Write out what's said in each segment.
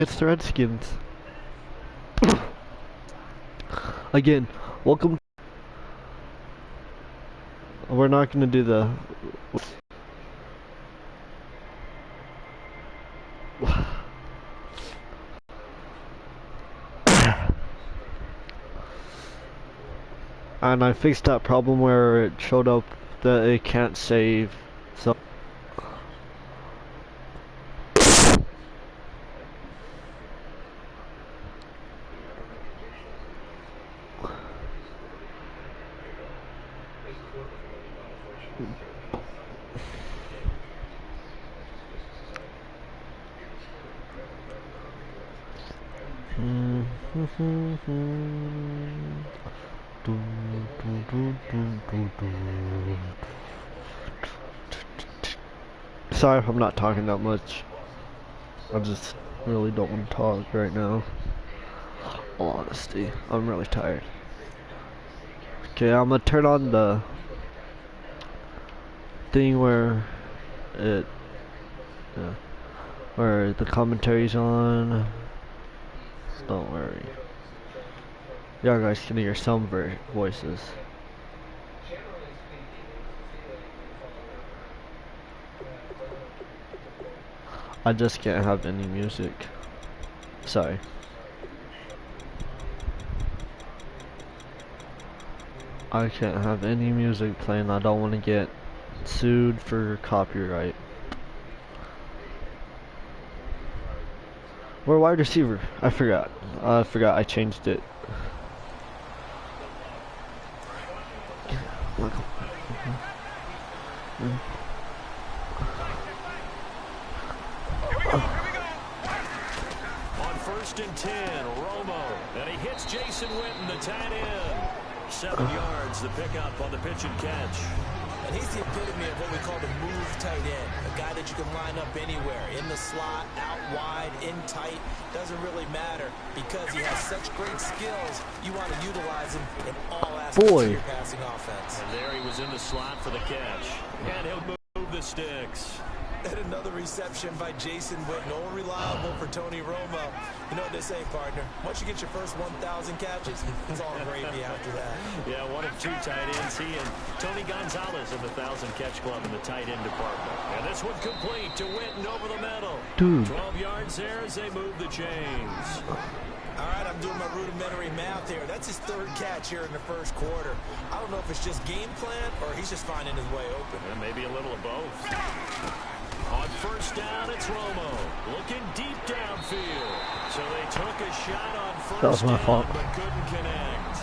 It's the Redskins. Again, welcome. We're not gonna do the. And I fixed that problem where it showed up that it can't save. So. Sorry if I'm not talking that much. I just really don't want to talk right now. All honesty, I'm really tired. Okay, I'm gonna turn on the thing where it, where the commentary's on. Don't worry. Y'all guys can hear some voices. I just can't have any music. Sorry. I can't have any music playing. I don't want to get sued for copyright. We're wide receiver. I forgot I changed it. On 1st and 10, Romo, and he hits Jason Witten, the tight end. 7 yards, the pickup on the pitch and catch. And he's the epitome of what we call the move tight end. A guy that you can line up anywhere. In the slot, out wide, in tight. Doesn't really matter because he has such great skills. You want to utilize him in all aspects of your passing offense. And there he was in the slot for the catch. And he'll move the sticks. And another reception by Jason Witten, all reliable for Tony Romo. You know what they say, partner? Once you get your first 1,000 catches, it's all gravy after that. Yeah, one of 2 tight ends. He and Tony Gonzalez in the 1,000-catch club in the tight end department. And this one complete to Witten over the middle. 12 yards there as they move the chains. All right, I'm doing my rudimentary math here. That's his 3rd catch here in the 1st quarter. I don't know if it's just game plan or he's just finding his way open. And maybe a little of both. On 1st down, it's Romo looking deep downfield. So they took a shot on 1st down, but couldn't connect.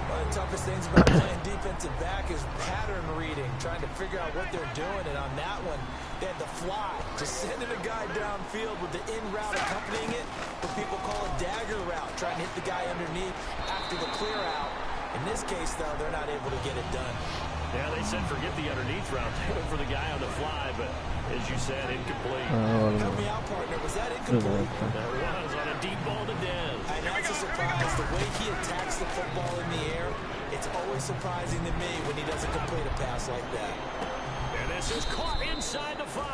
One of the toughest things about playing defensive back is pattern reading, trying to figure out what they're doing. And on that one, they had the fly, just sending a guy downfield with the in route accompanying it, what people call a dagger route, trying to hit the guy underneath after the clear out. In this case, though, they're not able to get it done. Yeah, they said forget the underneath route. They went for the guy on the fly, but as you said, incomplete. Help me out, partner. Was that incomplete? That was on a deep ball to Dez. And that's a surprise. The way he attacks the football in the air, it's always surprising to me when he doesn't complete a pass like that. And this is caught inside the 5.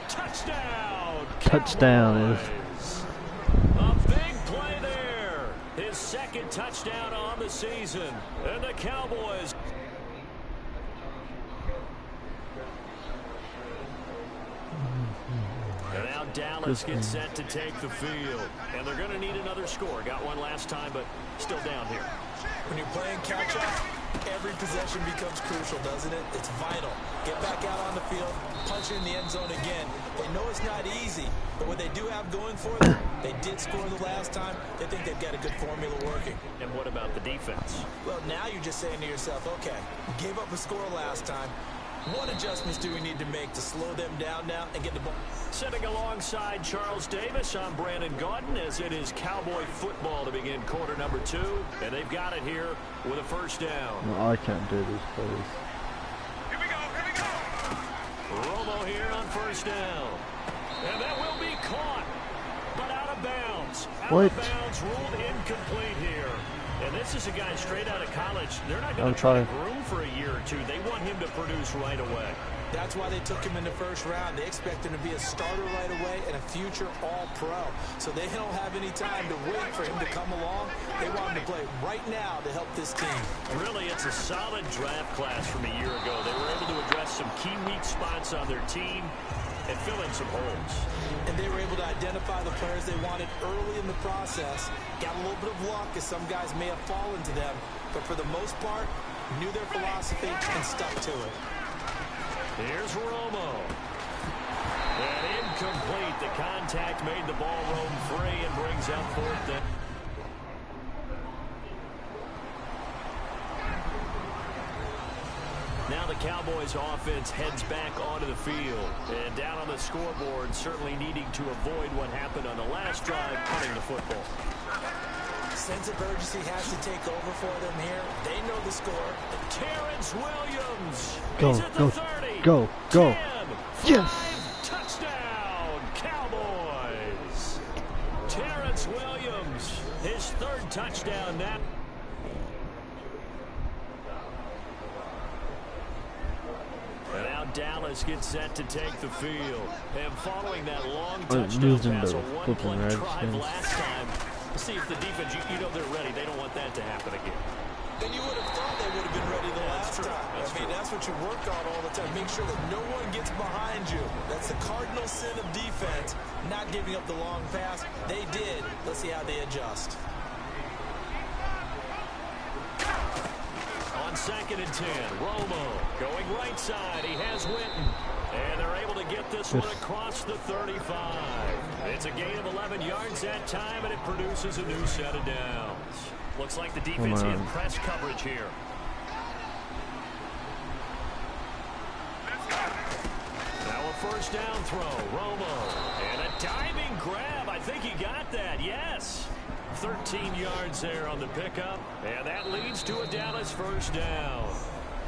Touchdown! Touchdown is a big play there. His 2nd touchdown on the season. And the Cowboys. And now Dallas gets set to take the field. And they're going to need another score. Got one last time, but still down here. When you're playing catch-up, every possession becomes crucial, doesn't it? It's vital. Get back out on the field, punch it in the end zone again. They know it's not easy, but what they do have going for them, they did score the last time. They think they've got a good formula working. And what about the defense? Well, now you're just saying to yourself, okay, we gave up a score last time. What adjustments do we need to make to slow them down now and get the ball? Sitting alongside Charles Davis, I'm Brandon Gaudin, as it is Cowboy football to begin quarter number 2. And they've got it here with a 1st down. No, I can't do this, please. Here we go. Romo here on 1st down. And that will be caught, but out of bounds. Out of bounds, ruled incomplete here. And this is a guy straight out of college. They're not going to try to groom for a year or 2. They want him to produce right away. That's why they took him in the first round. They expect him to be a starter right away and a future all-pro. So they don't have any time to wait for him to come along. They want him to play right now to help this team. Really, it's a solid draft class from a year ago. They were able to address some key weak spots on their team and fill in some holes. And they were able to identify the players they wanted early in the process. Got a little bit of luck as some guys may have fallen to them. But for the most part, knew their philosophy and stuck to it. Here's Romo. And incomplete. The contact made the ball roam free and brings up fourth down. Now the Cowboys offense heads back onto the field. And down on the scoreboard, certainly needing to avoid what happened on the last drive, punting the football. Sense of urgency has to take over for them here. They know the score. Terrence Williams. Go, He's at the go, 30. go, go. 10, Yes. 5, touchdown, Cowboys. Terrence Williams, his third touchdown now. And now Dallas gets set to take the field. And following that long touchdown pass, a one-play drive last time. Let's see if the defense, you know they're ready. They don't want that to happen again. And you would have thought they would have been ready the last time. That's what you work on all the time. Make sure that no one gets behind you. That's the cardinal sin of defense, not giving up the long pass. They did. Let's see how they adjust. On 2nd and 10, Romo going right side. He has Winton. And they're able to get this one across the 35. It's a gain of 11 yards that time, and it produces a new set of downs. Looks like the defense in press coverage here. Now a first down throw. Romo. And a diving grab. I think he got that. Yes. 13 yards there on the pickup. And that leads to a Dallas first down.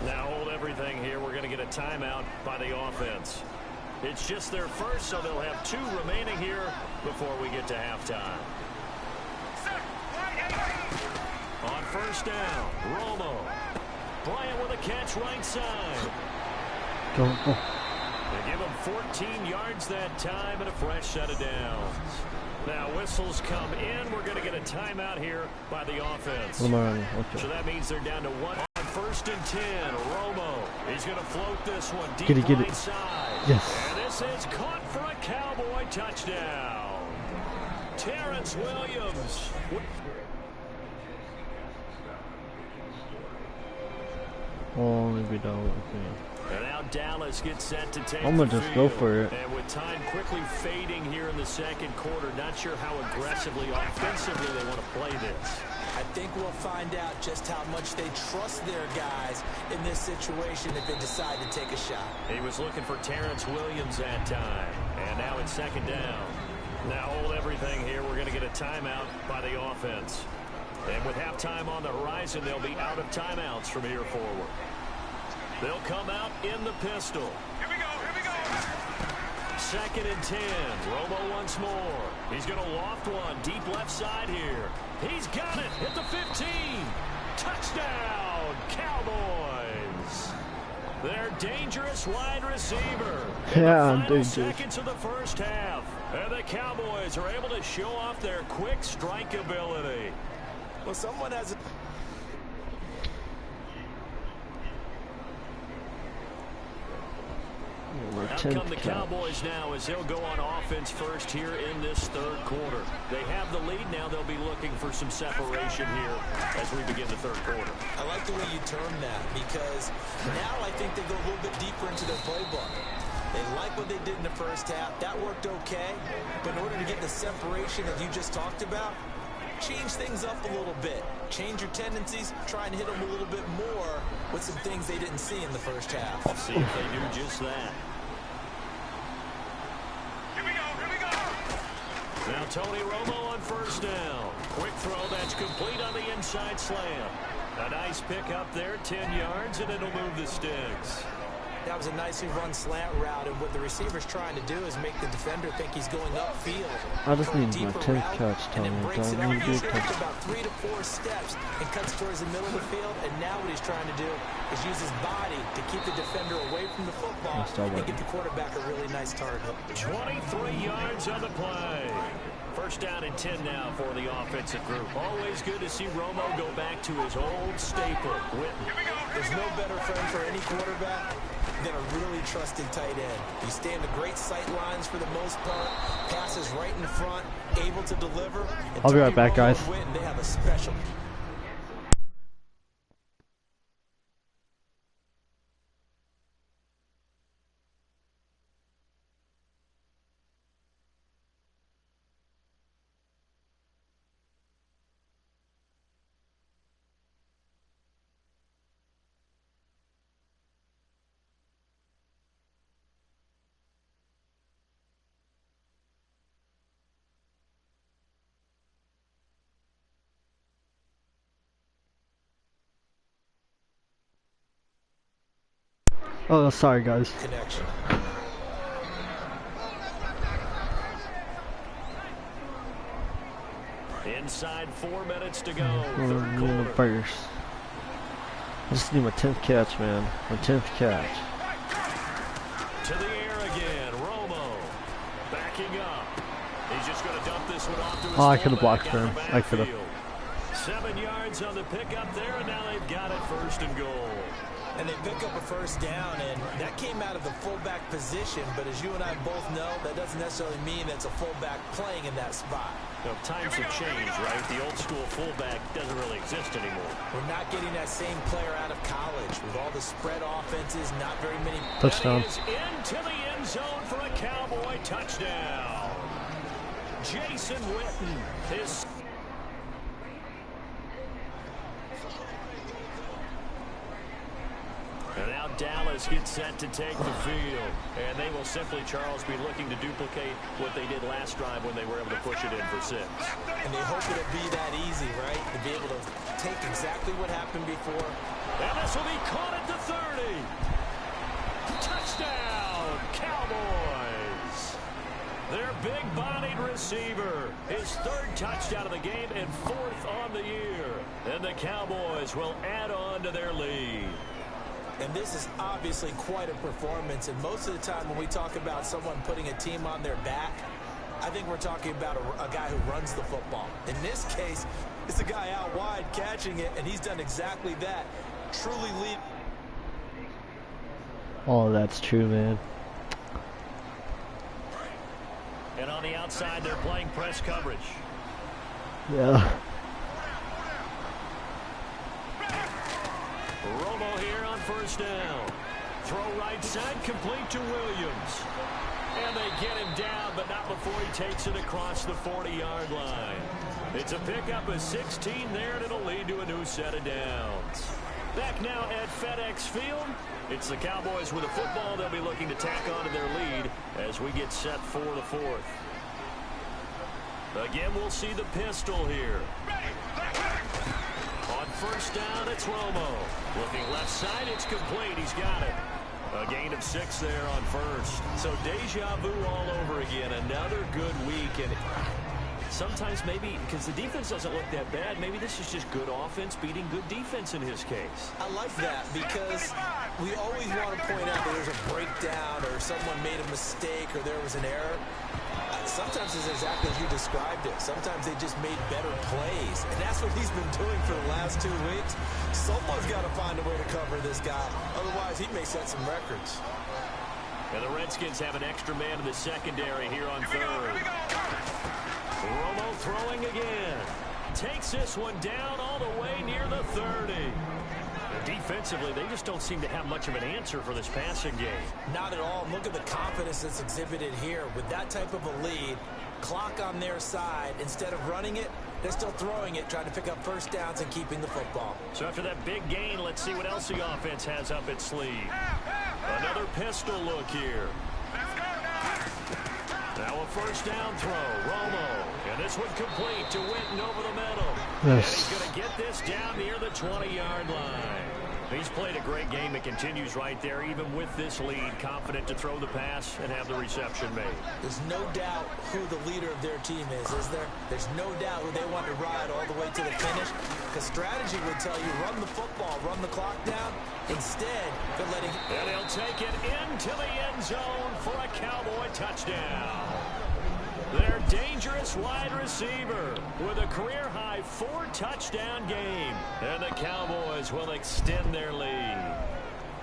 Now hold everything here. We're going to get a timeout by the offense. It's just their first, so they'll have 2 remaining here before we get to halftime. On first down, Romo. Bryant with a catch right side. Go. They give him 14 yards that time and a fresh set of downs. Now whistles come in. We're going to get a timeout here by the offense. So that means they're down to 1 on 1st and 10. Romo. He's going to float this one deep right side. Yes. And this is caught for a Cowboy touchdown. Terrence Williams. Only be done with me. And now Dallas gets set to take I'm gonna the just field. go for it. And with time quickly fading here in the second quarter, not sure how aggressively, offensively they want to play this. I think we'll find out just how much they trust their guys in this situation if they decide to take a shot. He was looking for Terrence Williams that time. And now it's 2nd down. Now hold everything here. We're going to get a timeout by the offense. And with halftime on the horizon, they'll be out of timeouts from here forward. They'll come out in the pistol. Here we go, here we go. 2nd and 10. Romo once more. He's going to loft one deep left side here. He's got it at the 15. Touchdown, Cowboys. Their dangerous wide receiver. Yeah, final seconds of the first half. And the Cowboys are able to show off their quick strike ability. Well, someone has a... Out come the Cowboys now as they'll go on offense first here in this third quarter. They have the lead now. They'll be looking for some separation here as we begin the third quarter. I like the way you term that because now I think they go a little bit deeper into their playbook. They like what they did in the first half. That worked okay. But in order to get the separation that you just talked about, change things up a little bit. Change your tendencies. Try and hit them a little bit more with some things they didn't see in the first half. Let's see if they do just that. Here we go, here we go. Now Tony Romo on first down. Quick throw that's complete on the inside slant. A nice pick up there, 10 yards, and it'll move the sticks. That was a nicely run slant route, and what the receiver's trying to do is make the defender think he's going upfield. I just need my 10th route, catch, and then Tony. breaks it Don't up need to usually touch. about 3 to 4 steps and cuts towards the middle of the field. And now what he's trying to do is use his body to keep the defender away from the football and give the quarterback a really nice target. 23 yards on the play. First down and 10 now for the offensive group. Always good to see Romo go back to his old staple, Witten. There's no better friend for any quarterback than a really trusted tight end. You stay in the great sight lines for the most part, passes right in front, able to deliver. And I'll be right back, guys. Witten, they have a special. Oh, sorry, guys. Connection. Inside 4 minutes to go. Third quarter. First. I just need my 10th catch, man. My 10th catch. To the air again. Romo backing up. He's just going to dump this one off to his I could have blocked fullback for him. out of the I could have. backfield. 7 yards on the pickup there, and now they've got it 1st and goal. And they pick up a first down, and that came out of the fullback position, but as you and I both know, that doesn't necessarily mean that's a fullback playing in that spot. You know, times have changed, right? The old school fullback doesn't really exist anymore. We're not getting that same player out of college with all the spread offenses, not very many. Touchdown. That is into the end zone for a Cowboy touchdown. Jason Witten is... And now Dallas gets set to take the field. And they will simply, Charles, be looking to duplicate what they did last drive when they were able to push it in for 6. And they hope it'll be that easy, right? To be able to take exactly what happened before. And this will be caught at the 30. Touchdown, Cowboys. Their big-bodied receiver, his 3rd touchdown of the game and 4th on the year. And the Cowboys will add on to their lead. And this is obviously quite a performance. And most of the time when we talk about someone putting a team on their back, I think we're talking about a guy who runs the football. In this case, it's a guy out wide catching it, and he's done exactly that. Truly lead. Oh, that's true, man. And on the outside, they're playing press coverage. Yeah. Romo here on first down. Throw right side, complete to Williams. And they get him down, but not before he takes it across the 40-yard line. It's a pickup of 16 there, and it'll lead to a new set of downs. Back now at FedEx Field, it's the Cowboys with a football. They'll be looking to tack on to their lead as we get set for the 4th. Again, we'll see the pistol here. On first down, it's Romo. Looking left side, it's complete. He's got it. A gain of 6 there on first. So deja vu all over again. Another good week. And sometimes maybe, because the defense doesn't look that bad, maybe this is just good offense beating good defense in his case. I like that because we always want to point out that there's a breakdown or someone made a mistake or there was an error. Sometimes it's exactly as you described it. Sometimes they just made better plays. And that's what he's been doing for the last 2 weeks. Someone's got to find a way to cover this guy. Otherwise, he may set some records. And the Redskins have an extra man in the secondary here on 3rd. Romo throwing again. Takes this one down all the way near the 30. Defensively, they just don't seem to have much of an answer for this passing game. Not at all. Look at the confidence that's exhibited here. With that type of a lead, clock on their side, instead of running it, they're still throwing it, trying to pick up first downs and keeping the football. So after that big gain, let's see what else the offense has up its sleeve. Another pistol look here. Now a first down throw, Romo. And this one complete to Witten over the middle. Yes. And he's going to get this down near the 20-yard line. He's played a great game. It continues right there, even with this lead. Confident to throw the pass and have the reception made. There's no doubt who the leader of their team is there? There's no doubt who they want to ride all the way to the finish. Because strategy would tell you, run the football, run the clock down. Instead, they're letting... And he'll take it into the end zone for a Cowboy touchdown. Their dangerous wide receiver with a career-high 4-touchdown game. And the Cowboys will extend their lead.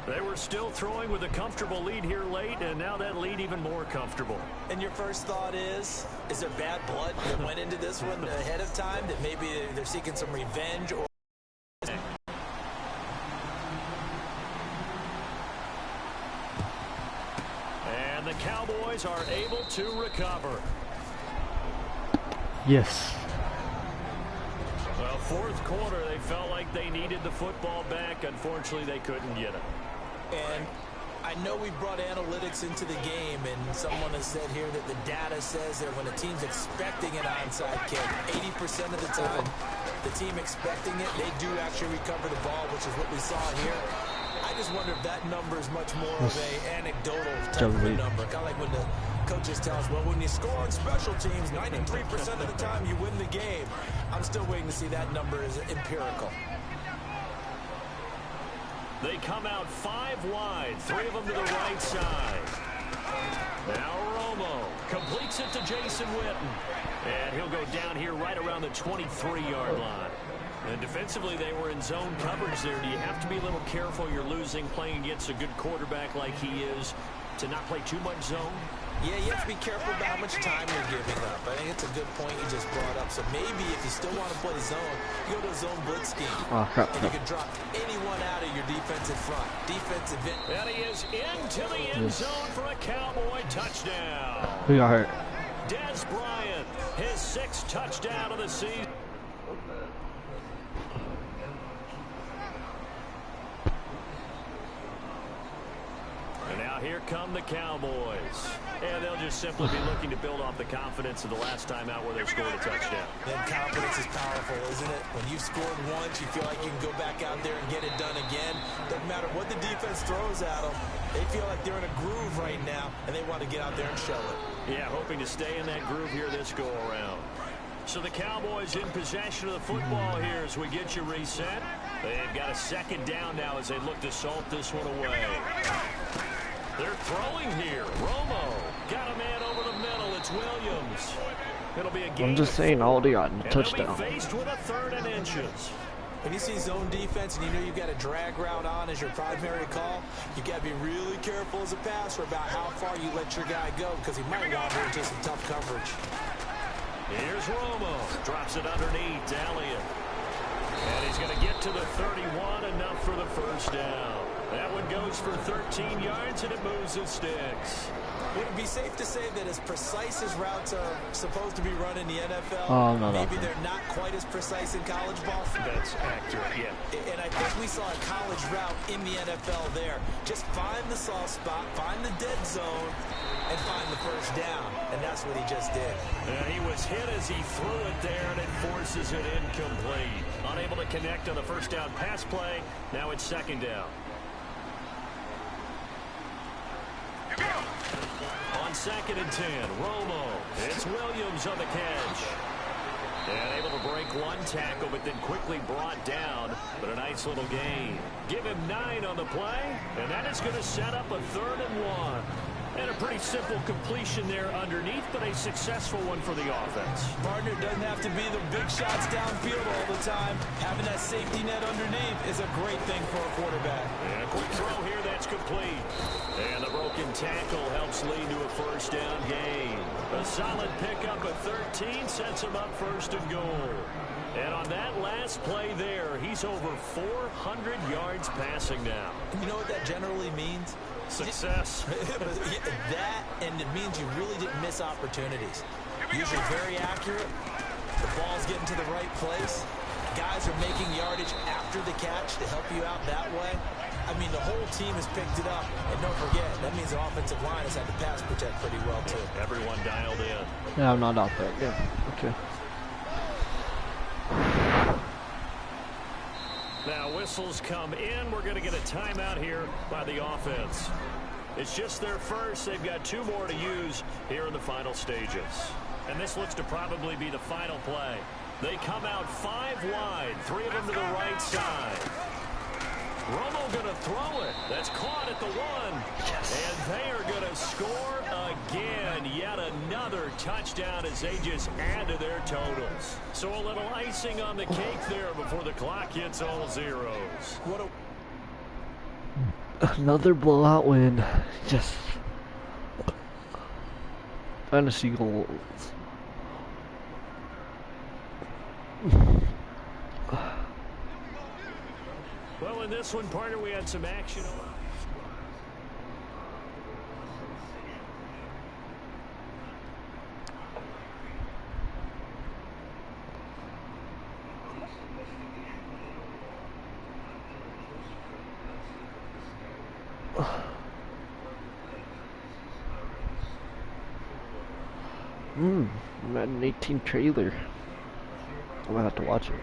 They were still throwing with a comfortable lead here late, and now that lead even more comfortable. And your first thought is there bad blood that went into this one ahead of time, that maybe they're seeking some revenge? Or and the Cowboys are able to recover. Yes. Well, fourth quarter, they felt like they needed the football back. Unfortunately, they couldn't get it. And I know we brought analytics into the game, and someone has said here that the data says that when a team's expecting an onside kick, 80% of the time, the team expecting it, they do actually recover the ball, which is what we saw here. I just wonder if that number is much more of an anecdotal type of a number. Kind of like when the coaches tell us, well, when you score on special teams, 93% of the time you win the game. I'm still waiting to see that number is empirical. They come out 5 wide, 3 of them to the right side. Now Romo completes it to Jason Witten. And he'll go down here right around the 23-yard line. And defensively, they were in zone coverage there. Do you have to be a little careful? You're losing playing against a good quarterback like he is to not play too much zone? Yeah, you have to be careful about how much time you're giving up. I think it's a good point you just brought up. So maybe if you still want to play zone, you go to a zone blitz scheme. Oh, crap. And you can drop anyone out of your defensive front. Defensive end. And he is into the end zone for a Cowboy touchdown. Who got hurt? Des Bryant, his 6th touchdown of the season. And now here come the Cowboys. And they'll just simply be looking to build off the confidence of the last time out where they scored a touchdown. Then confidence is powerful, isn't it? When you've scored once, you feel like you can go back out there and get it done again. Doesn't matter what the defense throws at them. They feel like they're in a groove right now, and they want to get out there and show it. Yeah, hoping to stay in that groove here this go-around. So the Cowboys in possession of the football here as we get you reset. They've got a 2nd down now as they look to salt this one away. They're throwing here. Romo got a man over the middle. It's Williams. It'll be a game. I'm just saying, all they got in a touchdown. touchdown. They'll be faced with a 3rd and inches. When you see zone defense and you know you've got a drag route on as your primary call, you got to be really careful as a passer about how far you let your guy go because he might wander into some tough coverage. Here's Romo. Drops it underneath to Elliott. And he's going to get to the 31, enough for the 1st down. That one goes for 13 yards, and it moves the sticks. Would it be safe to say that as precise as routes are supposed to be run in the NFL, maybe they're not quite as precise in college ball? That's accurate, yeah. And I think we saw a college route in the NFL there. Just find the soft spot, find the dead zone, and find the 1st down. And that's what he just did. And he was hit as he threw it there, and it forces it incomplete. Unable to connect on the 1st down pass play. Now it's 2nd down. On 2nd and 10, Romo. It's Williams on the catch. And able to break one tackle, but then quickly brought down. But a nice little gain. Give him 9 on the play, and that is going to set up a 3rd and 1. And a pretty simple completion there underneath, but a successful one for the offense. Partner, doesn't have to be the big shots downfield all the time. Having that safety net underneath is a great thing for a quarterback. And a quick throw here, that's complete. And the broken tackle helps lead to a 1st down gain. A solid pickup at 13 sets him up 1st and goal. And on that last play there, he's over 400 yards passing now. You know what that generally means? Success. That, and it means you really didn't miss opportunities. Usually very accurate. The ball's getting to the right place. Guys are making yardage after the catch to help you out that way. I mean, the whole team has picked it up. And don't forget, that means the offensive line has had to pass protect pretty well, too. Everyone dialed in. Yeah, I'm not out there. Yeah, okay. Now whistles come in. We're going to get a timeout here by the offense. It's just their first. They've got 2 more to use here in the final stages. And this looks to probably be the final play. They come out 5 wide, 3 of them to the right side. Romo going to throw it. That's caught at the 1. Yes. And they are going to score again. Yet another touchdown as they just add to their totals. So a little icing on the cake there before the clock hits all zeros. Another blowout win. Just fantasy goals. Well, in this one, partner, we had some action. Madden18 trailer. I'm gonna have to watch it.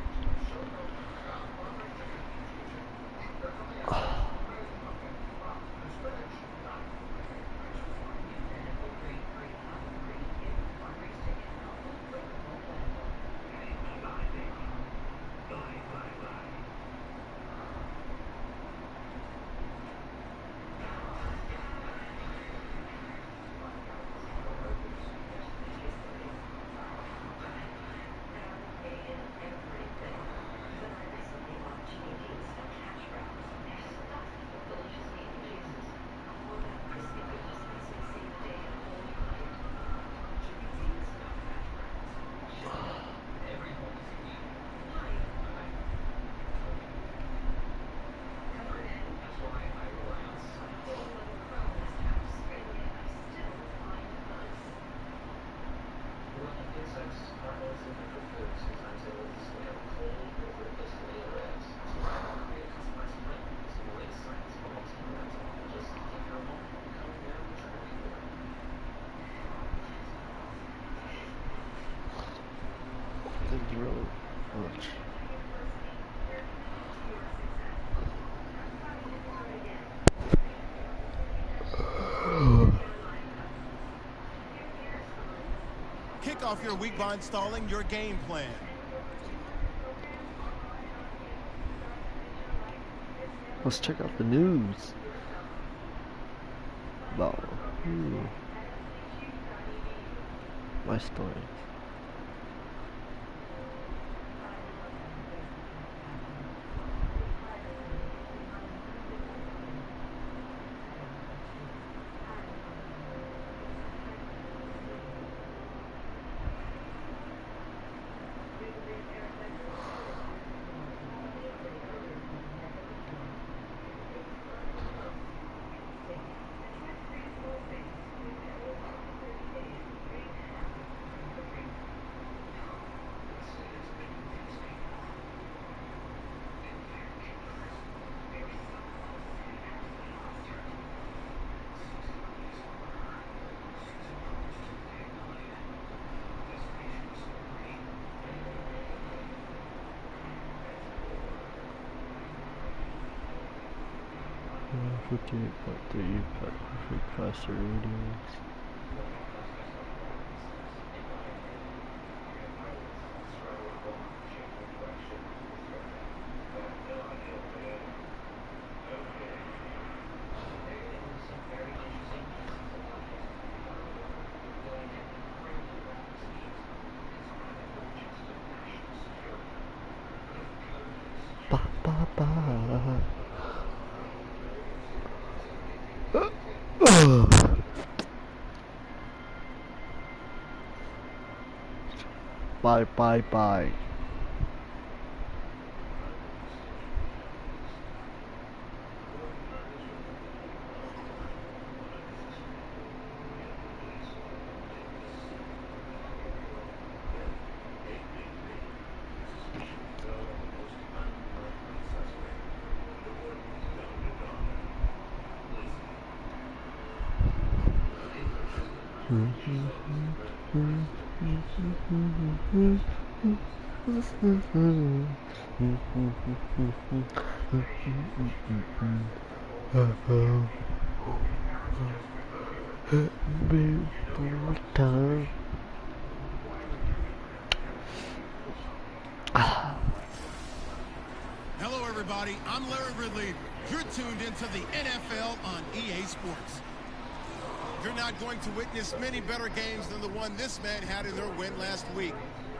Kick off your week by installing your game plan. Let's check out the news. Wow. My story. .3 perfect passer ratings. Ba ba ba. Bye bye bye. Hello, everybody. I'm Larry Ridley. You're tuned into the NFL on EA Sports. You're not going to witness many better games than the one this man had in their win last week.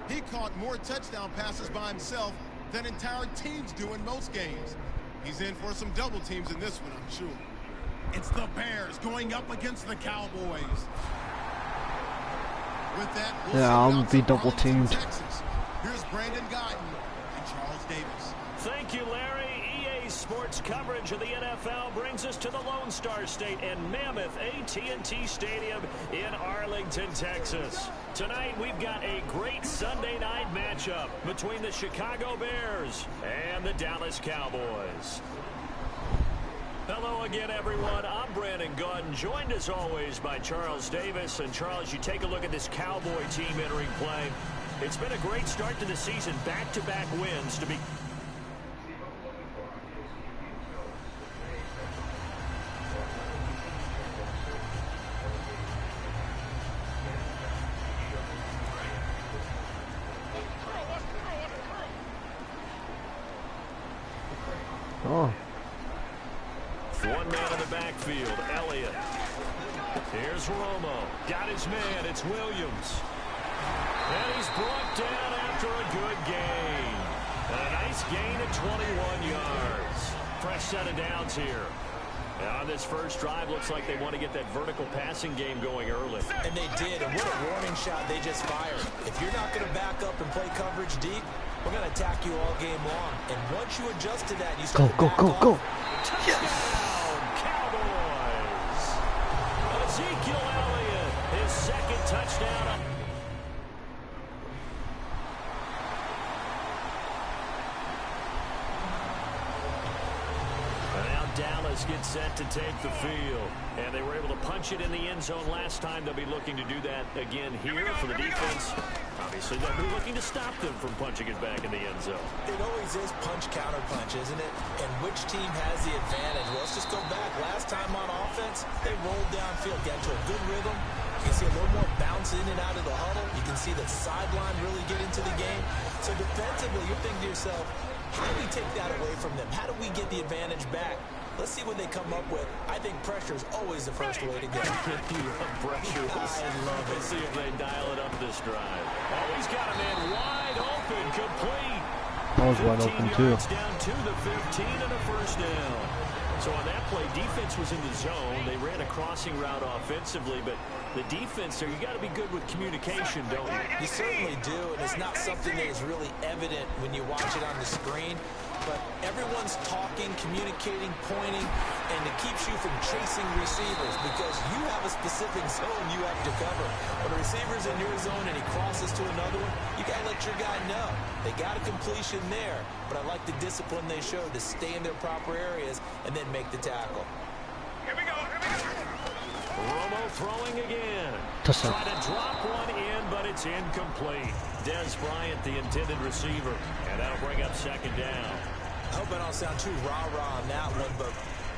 He caught more touchdown passes by himself than entire teams do in most games. He's in for some double teams in this one, I'm sure. It's the Bears going up against the Cowboys. With that, we'll I'm gonna be double teamed. Texas. Here's Brandon Guyton and Charles Davis. Thank you, Larry. EA Sports coverage of the NFL brings us to the Lone Star State and Mammoth AT&T Stadium in Arlington, Texas. Tonight, we've got a great Sunday night matchup between the Chicago Bears and the Dallas Cowboys. Hello again, everyone. I'm Brandon Guyton, joined as always by Charles Davis. And Charles, you take a look at this Cowboy team entering play. It's been a great start to the season, back-to-back wins to be... Oh. One man in the backfield, Elliott. Here's Romo. Got his man, it's Williams. And he's brought down after a good gain. And a nice gain of 21 yards. Fresh set of downs here. And on this first drive, looks like they want to get that vertical passing game going early. And they did, and what a warning shot they just fired. If you're not going to back up and play coverage deep, we're going to attack you all game long. And once you adjust to that, you start to back off. Go. Touchdown, Cowboys. Ezekiel Elliott, his second touchdown. And now Dallas gets set to take the field. And they were able to punch it in the end zone last time. They'll be looking to do that again here for the defense. Obviously, they'll be looking to stop them from punching it back in the end zone. It always is punch-counter-punch, isn't it? And which team has the advantage? Well, let's just go back. Last time on offense, they rolled downfield, got to a good rhythm. You can see a little more bounce in and out of the huddle. You can see the sideline really get into the game. So defensively, you're thinking to yourself, how do we take that away from them? How do we get the advantage back? Let's see what they come up with. I think pressure is always the first way to go. Pressure. I love it. Let's see if they dial it up this drive. Oh, he's got a man wide open, complete. I was wide open too. Down to the 15 and a first down. So on that play, defense was in the zone. They ran a crossing route offensively, but the defense there, you got to be good with communication, don't you? You certainly do, and it's not something that is really evident when you watch it on the screen. But everyone's talking, communicating, pointing, and it keeps you from chasing receivers because you have a specific zone you have to cover. When a receiver's in your zone and he crosses to another one, you got to let your guy know. They got a completion there, but I like the discipline they showed to stay in their proper areas and then make the tackle. Here we go. Romo throwing again. Touchdown. Trying to drop one in, but it's incomplete. Des Bryant, the intended receiver, and that'll bring up second down. I hope I don't sound too rah-rah on that one, but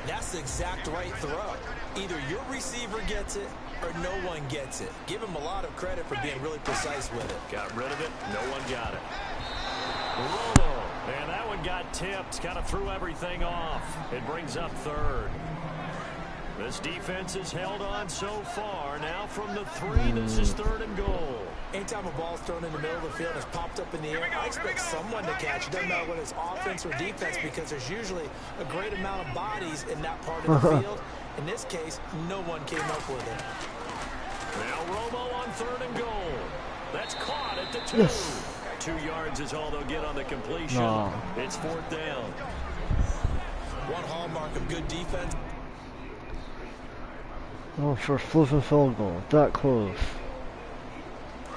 that's the exact right throw. Either your receiver gets it or no one gets it. Give him a lot of credit for being really precise with it. Got rid of it. No one got it. Romo, and that one got tipped. Kind of threw everything off. It brings up third. This defense has held on so far. Now from the 3, this is third and goal. Anytime a ball's thrown in the middle of the field and it's popped up in the air, I expect someone to catch it. Doesn't matter whether it's offense or defense because there's usually a great amount of bodies in that part of the field. In this case, no one came up with it. Now Romo on third and goal. That's caught at the 2. Yes. 2 yards is all they'll get on the completion. No. It's fourth down. One hallmark of good defense. Oh, for a flipping field goal. That close.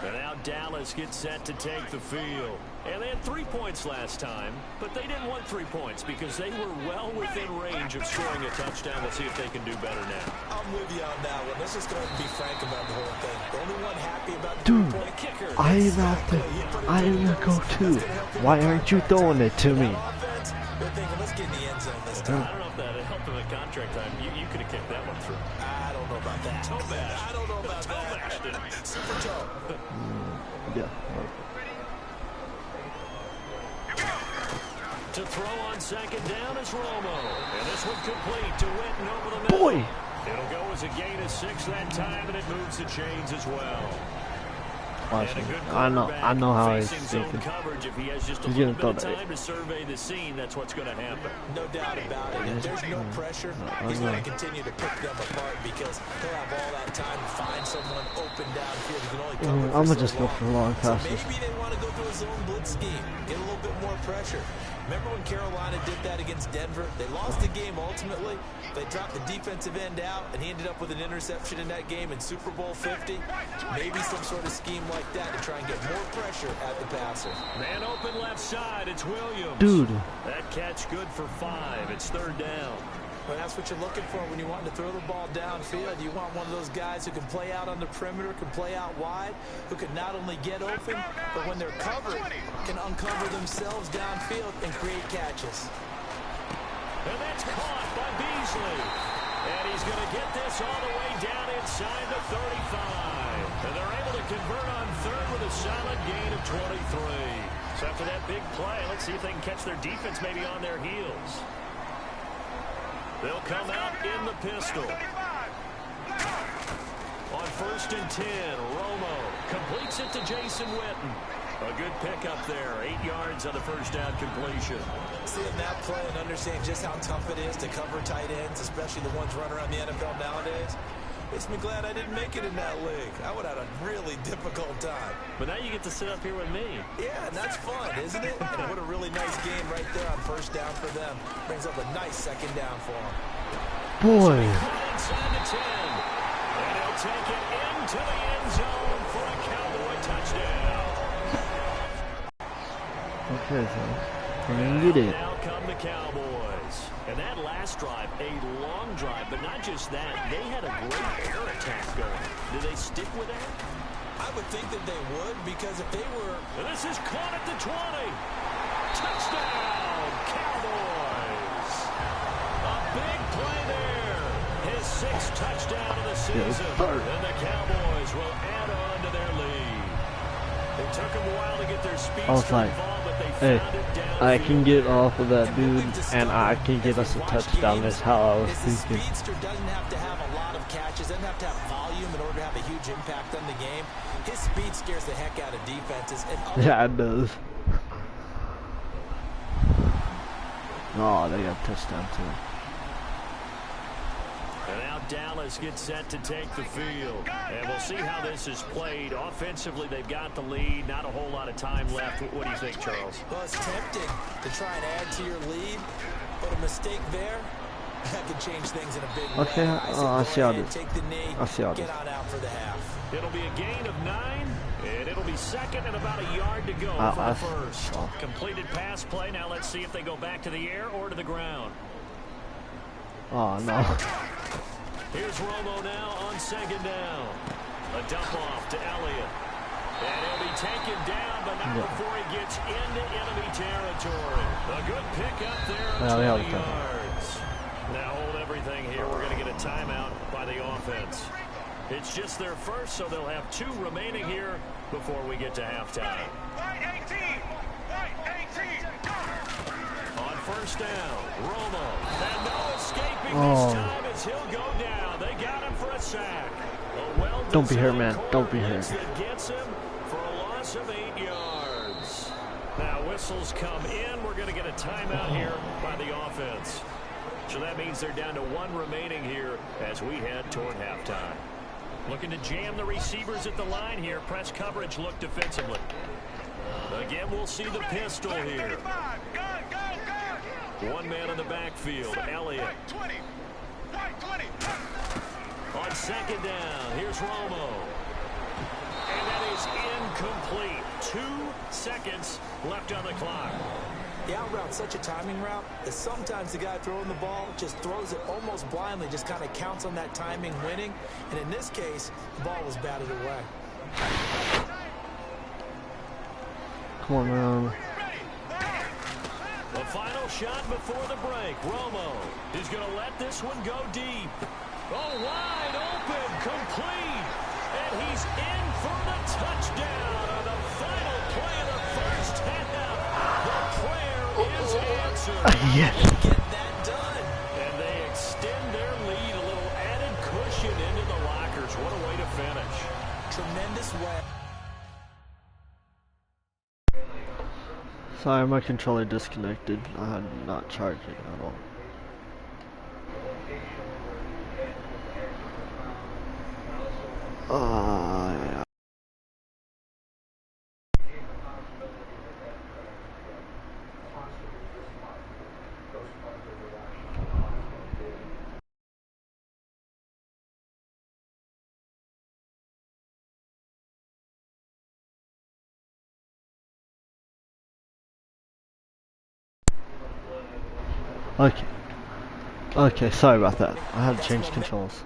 And now Dallas gets set to take the field. And they had 3 points last time, but they didn't want 3 points because they were well within range of scoring a touchdown. We'll see if they can do better now. I'm with you on that one. Let's just go ahead and be frank about the whole thing. The only one happy about the Dude, three-point kicker. I am at go too. Why aren't you throwing it to me? They're thinking, let's get in the end zone this time. I don't know if that helped him at contract time. You could have kicked that one through. I don't know about that. Toe bash. I don't know about Toe that. bashed it. Super toe. Yeah. To throw on second down is Romo. And this one complete to Witten over the middle. Boy. It'll go as a gain of 6 that time, and it moves the chains as well. Watch him. I know how he's thinking. Coverage, if he has just a He's little gonna bit of throw time to survey the scene, that's what's going to happen. No doubt about it. If there's no pressure, he's going to continue to pick them apart because he'll have all that time to find someone open downfield. He can only cover I'm for gonna just so go for long So passes. maybe they want to go to a zone blitz scheme, get a little bit more pressure. Remember when Carolina did that against Denver? They lost the game ultimately. They dropped the defensive end out, and he ended up with an interception in that game in Super Bowl 50. Maybe some sort of scheme like that to try and get more pressure at the passer. Man open left side, it's Williams. Dude. That catch good for 5. It's 3rd down. But that's what you're looking for when you want to throw the ball downfield. You want one of those guys who can play out on the perimeter, can play out wide, who can not only get open, but when they're covered, can uncover themselves downfield and create catches. And that's caught by Beasley. And he's going to get this all the way down inside the 35. And they're able to convert on 3rd with a solid gain of 23. So after that big play, let's see if they can catch their defense maybe on their heels. They'll come out in the pistol. On 1st and 10, Romo completes it to Jason Witten. A good pickup there, 8 yards on the 1st down completion. Seeing that play and understanding just how tough it is to cover tight ends, especially the ones running around the NFL nowadays, makes me glad I didn't make it in that league. I would have had a really difficult time. But now you get to sit up here with me. Yeah, and that's fun, isn't it? And what a really nice game right there on 1st down for them. Brings up a nice 2nd down for them. Boy. Inside the 10. And he'll take it into the end zone for a Cowboy touchdown. Okay, so bring it in. Now come the Cowboys. And that last drive, a long drive, but not just that. They had a great air attack going. Do they stick with that? I would think that they would, because if they were... And this is caught at the 20. Touchdown, Cowboys. A big play there. His 6th touchdown of the season. And the Cowboys will add on to their lead. It took them a while to get their speed like, involved, but they hey, found it downfield. I can get off of that dude, and I can get us a touchdown. That's how I was The thinking. speedster doesn't have to have a lot of catches, doesn't have to have volume in order to have a huge impact on the game. His speed scares the heck out of defenses. And Yeah, it does. Oh, they got a touchdown too. And now Dallas gets set to take the field. And we'll see how this is played. Offensively, they've got the lead. Not a whole lot of time left. What do you think, Charles? well, it's tempting to try and add to your lead, but a mistake there, that could change things in a big way. Okay, I see how it is. Take the knee, I see how it get is. on out for the half. It'll be a gain of 9, and it'll be 2nd and about a yard to go for the first. Completed pass play. Now let's see if they go back to the air or to the ground. Oh, no. Here's Romo now on 2nd down. A dump off to Elliott. And he'll be taken down, but not before he gets into enemy territory. A good pickup there on 20 yards. Now hold everything here. We're going to get a timeout by the offense. It's just their first, so they'll have 2 remaining here before we get to halftime. White 18. White 18. On 1st down, Romo. And no escaping this time as he'll go down. They got him for a sack. Don't be hurt, man. Don't be hurt. That gets him for a loss of 8 yards. Now whistles come in. We're going to get a timeout here by the offense. So that means they're down to 1 remaining here as we head toward halftime. Looking to jam the receivers at the line here. Press coverage look defensively. Again, we'll see the pistol here. One man in the backfield, Elliott. 20. White 20. On 2nd down, here's Romo. And that is is incomplete. 2 seconds left on the clock. The out route's such a timing route that sometimes the guy throwing the ball just throws it almost blindly, just kind of counts on that timing winning. And in this case, the ball was batted away. Come on, man. The final shot before the break. Romo is going to let this one go deep. Oh, wide open, complete. And he's in for the touchdown on the final play of the first half. The prayer is answered. Yes. Get that done. And they extend their lead, a little added cushion into the lockers. What a way to finish. Tremendous way. Sorry, my controller disconnected. I had not charged it at all. Yeah. Okay. Okay, sorry about that. I had to change controls.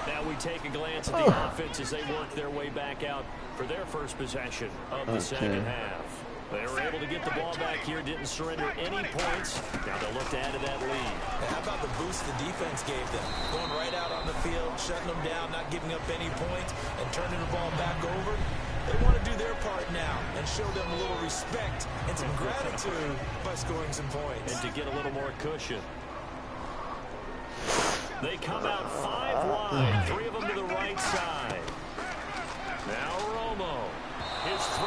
Now we take a glance at the offense as they work their way back out for their first possession of the second half. They were able to get the ball back here, didn't surrender any points. Now they'll look to add to that lead. How about the boost the defense gave them? Going right out on the field, shutting them down, not giving up any points, and turning the ball back over. They want to do their part now and show them a little respect and some gratitude by scoring some points. And to get a little more cushion. They come out 5 wide, 3 of them to the right side. Now Romo.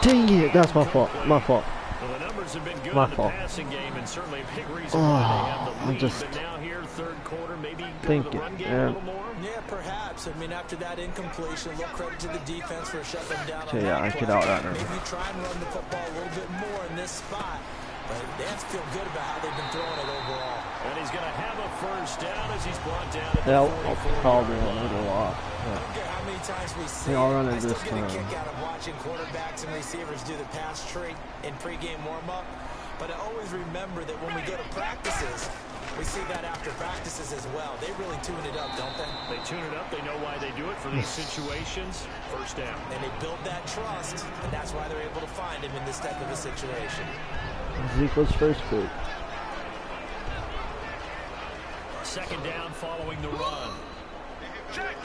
Dang it, that's my fault. My fault. Well, the numbers have been good My in the fault. passing game, and certainly a big reason why they have the lead. But now here, third quarter, maybe go to the run game a little more. Yeah, perhaps. I mean, after that incompletion, a little credit to the defense for shutting them down. Okay, yeah, I get out right now. Maybe try and run the football a little bit more in this spot. But they have to feel good about how they've been throwing it overall. And he's going to have a first down as he's brought down at Yeah, the 44. I'll probably run it a lot. I don't care how many times we see I'll run I it still this get a time. kick out of watching quarterbacks and receivers do the pass tree in pregame warm-up. But I always remember that when we go to practices, we see that after practices as well. They really tune it up, don't they? They tune it up. They know why they do it for these situations. First down. And they build that trust, and that's why they're able to find him in this type of a situation. Ezekiel's first pick. Second down following the run. Check.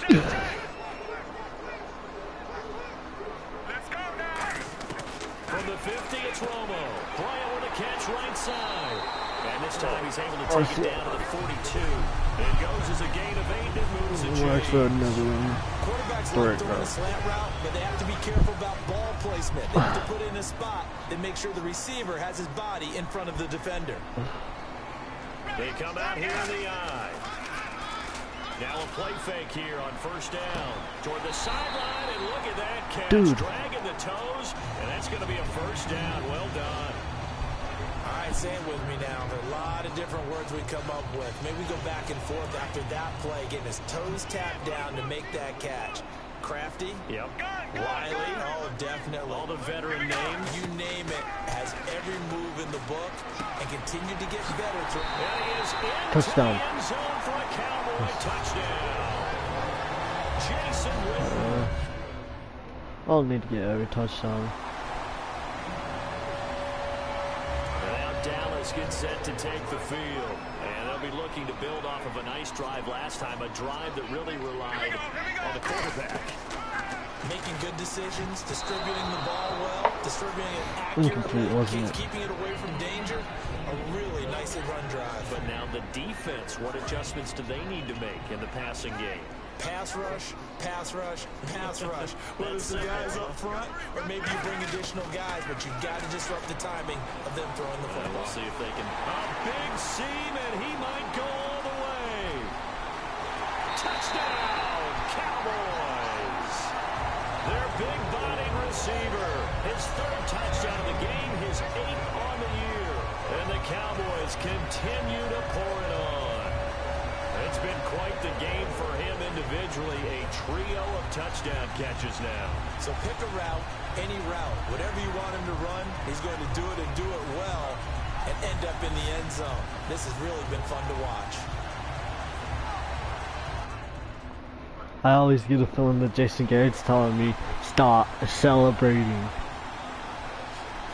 Let's go now. From the 50, it's Romo. Bryant with a catch right side. And this time he's able to take it down to the 42. It goes as a gain of 8 and moves the chains. Quarterbacks love throwing a slant route, but they have to be careful about ball placement. They have to put it in a spot that makes sure the receiver has his body in front of the defender. They come out here in the eye. Now a play fake here on first down. Toward the sideline, and look at that catch. Dude. Dragging the toes, and that's going to be a first down. Well done. All right, say it with me now. There are a lot of different words we come up with. Maybe we go back and forth after that play, getting his toes tapped down to make that catch. Crafty? Yep. Wiley? Oh, definitely. All the veteran names. You name it. Has every move in the book and continued to get better. And he is in Touchdown. the end zone for a Cowboy touchdown. Jason Witten. I'll need to get every touchdown. Now Dallas gets set to take the field. And they'll be looking to build off of a nice drive last time, a drive that really relied on the quarterback. Making good decisions, distributing the ball well, distributing it Incomplete, accurately, wasn't it? keeping it away from danger. A really nicely run drive. But now the defense, what adjustments do they need to make in the passing game? Pass rush, pass rush, pass rush. Whether it's the guys up front or maybe you bring additional guys, but you've got to disrupt the timing of them throwing the football. We'll see if they can. A big seam, and he might go all the way. Touchdown, Cowboys. Their big-bodied receiver. His third touchdown of the game, his 8th on the year. And the Cowboys continue to pour it on. It's been quite the game for him individually. A trio of touchdown catches now. So pick a route, any route. Whatever you want him to run, he's going to do it and do it well and end up in the end zone. This has really been fun to watch. I always get a feeling that Jason Garrett's telling me, stop celebrating.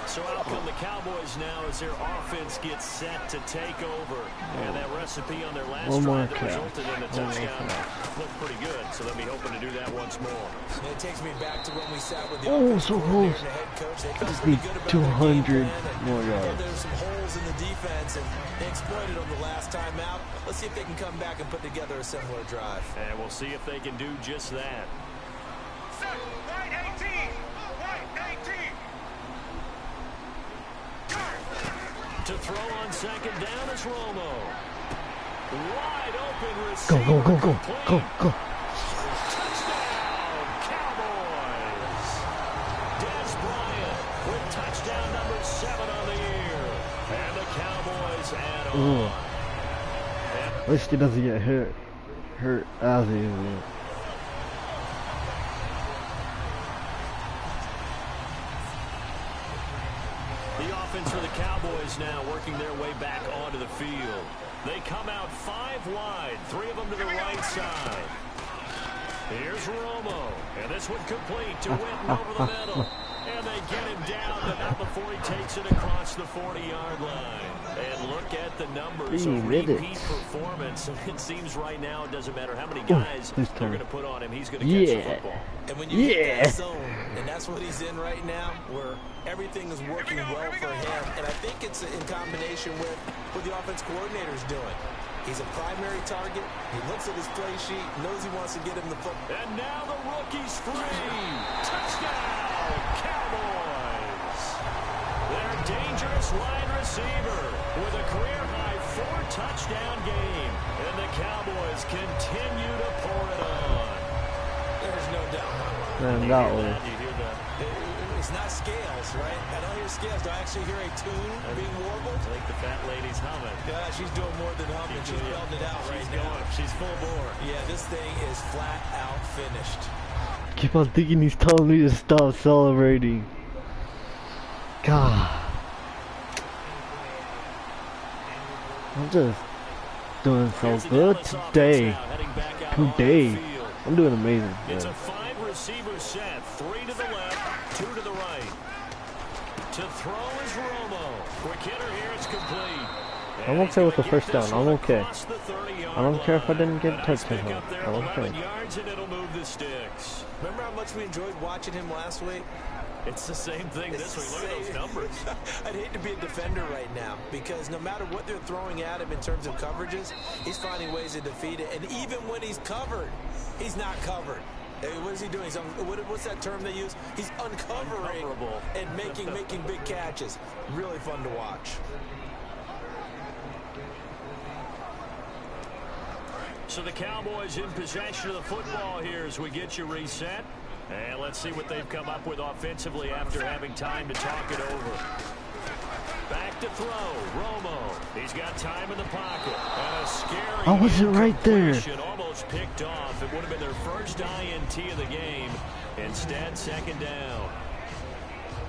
So out come the Cowboys now as their offense gets set to take over. And that recipe on their last drive that resulted in a touchdown looked pretty good. So they'll be hoping to do that once more. And it takes me back to when we sat with the offensive so coordinator close. and the head coach. They I felt just pretty need good about 200 more their game plan, and yards. there were some holes in the defense, and they exploited them the last time out. Let's see if they can come back and put together a similar drive. And we'll see if they can do just that. Set. Right 18. Right 18. To throw on second down is Romo. Wide open Go, receiver. go, go, go, complete. go, go. Touchdown, Cowboys. Des Bryant with touchdown number 7 on the year. And the Cowboys add on. At least he doesn't get hurt as easily. The offense for the Cowboys now working their way back onto the field. They come out 5 wide, 3 of them to the right side. Here's Romo, and this one complete to Witten over the middle. And they get him down, but not before he takes it across the 40-yard line. And look at the numbers of repeat performance. It seems right now it doesn't matter how many guys they're going to put on him. He's going to catch the football. And when you get that zone, and that's what he's in right now, where everything is working well for him. And I think it's in combination with what the offense coordinator is doing. He's a primary target. He looks at his play sheet, knows he wants to get him the football. And now the rookie's free. Touchdown, Cowboys. Their dangerous wide receiver with a career-high 4-touchdown game. And the Cowboys continue to pour it on. There's no doubt. Man, that was... You hear that? It's not scales, right? I don't hear scales. Do I actually hear a tune being warbled? I think the fat lady's humming. Yeah, she's doing more than humming. She's belting it out right now. She's full bore. Yeah, this thing is flat out finished. Keep on thinking he's telling me to stop celebrating. God. I'm just doing so good today. I'm doing amazing. It's a 5-receiver set. 3 to the left, 2 to the right. To throw is Romo. Quick hitter here, it's complete. I'm okay with the first down. I'm okay. I don't care if I didn't get a touchdown. I'm okay. Yards and it'll move the sticks. Remember how much we enjoyed watching him last week? It's the same thing this week. Look at those numbers. I'd hate to be a defender right now because no matter what they're throwing at him in terms of coverages, he's finding ways to defeat it. And even when he's covered, he's not covered. Hey, what is he doing? What's that term they use? He's uncovering and making big catches. Really fun to watch. So the Cowboys in possession of the football here as we get you reset. And let's see what they've come up with offensively after having time to talk it over. Back to throw. Romo. He's got time in the pocket. And a scary I wasn't right there. Almost picked off. It would have been their first INT of the game. Instead, second down.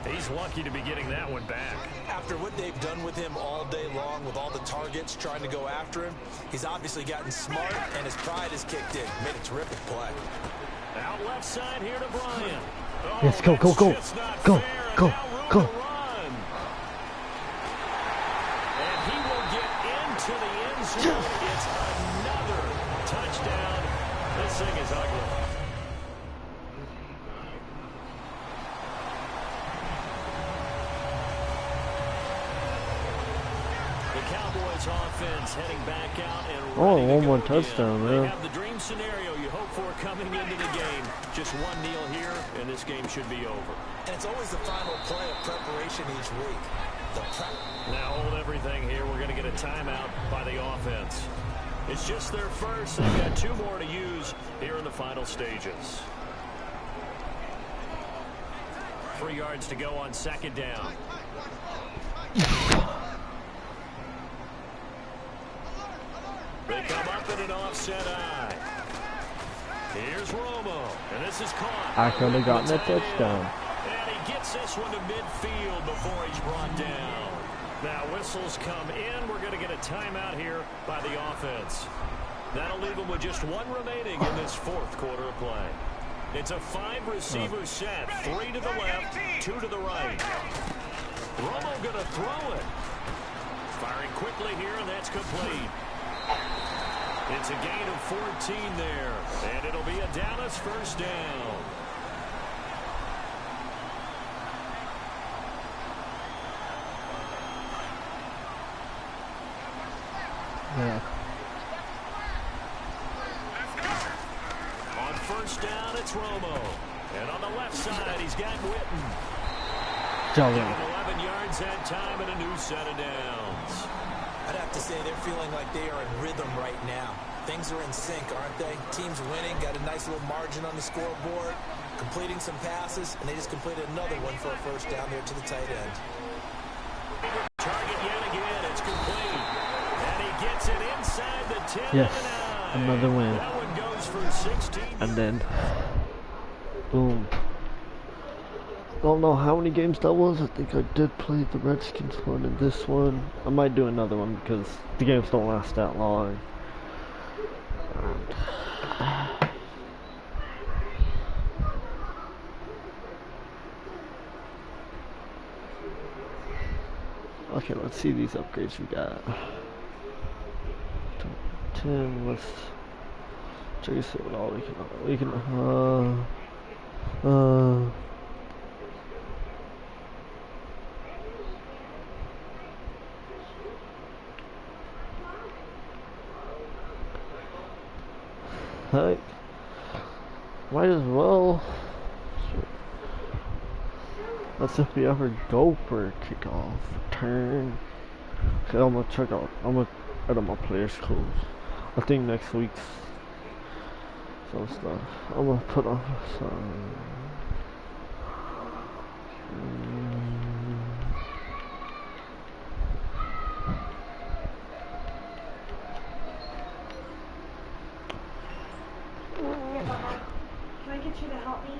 He's lucky to be getting that one back. After what they've done with him all day long, with all the targets trying to go after him, he's obviously gotten smart, and his pride has kicked in. Made a terrific play. Out left side here to Bryant. Oh, Yes, go, go, go. Go, go, go. And he will get into the end zone. It's another touchdown. This thing is ugly. The Cowboys offense heading back out and one more touchdown, man. They have the dream scenario you hope for coming into the game. Just one kneel here, and this game should be over. And it's always the final play of preparation each week. Now hold everything here. We're going to get a timeout by the offense. It's just their first. They've got 2 more to use here in the final stages. 3 yards to go on second down. They come up given an offset eye. Here's Romo, and this is caught. I could have gotten a touchdown. And he gets this one to midfield before he's brought down. Now whistles come in. We're going to get a timeout here by the offense. That'll leave them with just one remaining in this fourth quarter of play. It's a 5-receiver set. 3 to the left, 2 to the right. Romo going to throw it. Firing quickly here, and that's complete. It's a gain of 14 there, and it'll be a Dallas first down. Yeah. On first down, it's Romo. And on the left side, he's got Witten. Jolly. 11 yards that time and a new set of downs. I'd have to say they're feeling like they are in rhythm right now. Things are in sync, aren't they? Team's winning, got a nice little margin on the scoreboard, completing some passes, and they just completed another one for a first down there to the tight end. Target yet again, it's complete. And he gets it inside the 10 Yes, and a 9. another win. That one goes for 16. And then, boom. I don't know how many games that was. I think I did play the Redskins one and this one. I might do another one because the games don't last that long. Okay, let's see these upgrades we got. 10, let's trace it with all we can, heck, might as well. Let's if we ever go for a kickoff turn. Okay, I'm gonna check out. I'm gonna add my players cool. I think next week's some stuff. I'm gonna put on some. Can I get you to help me?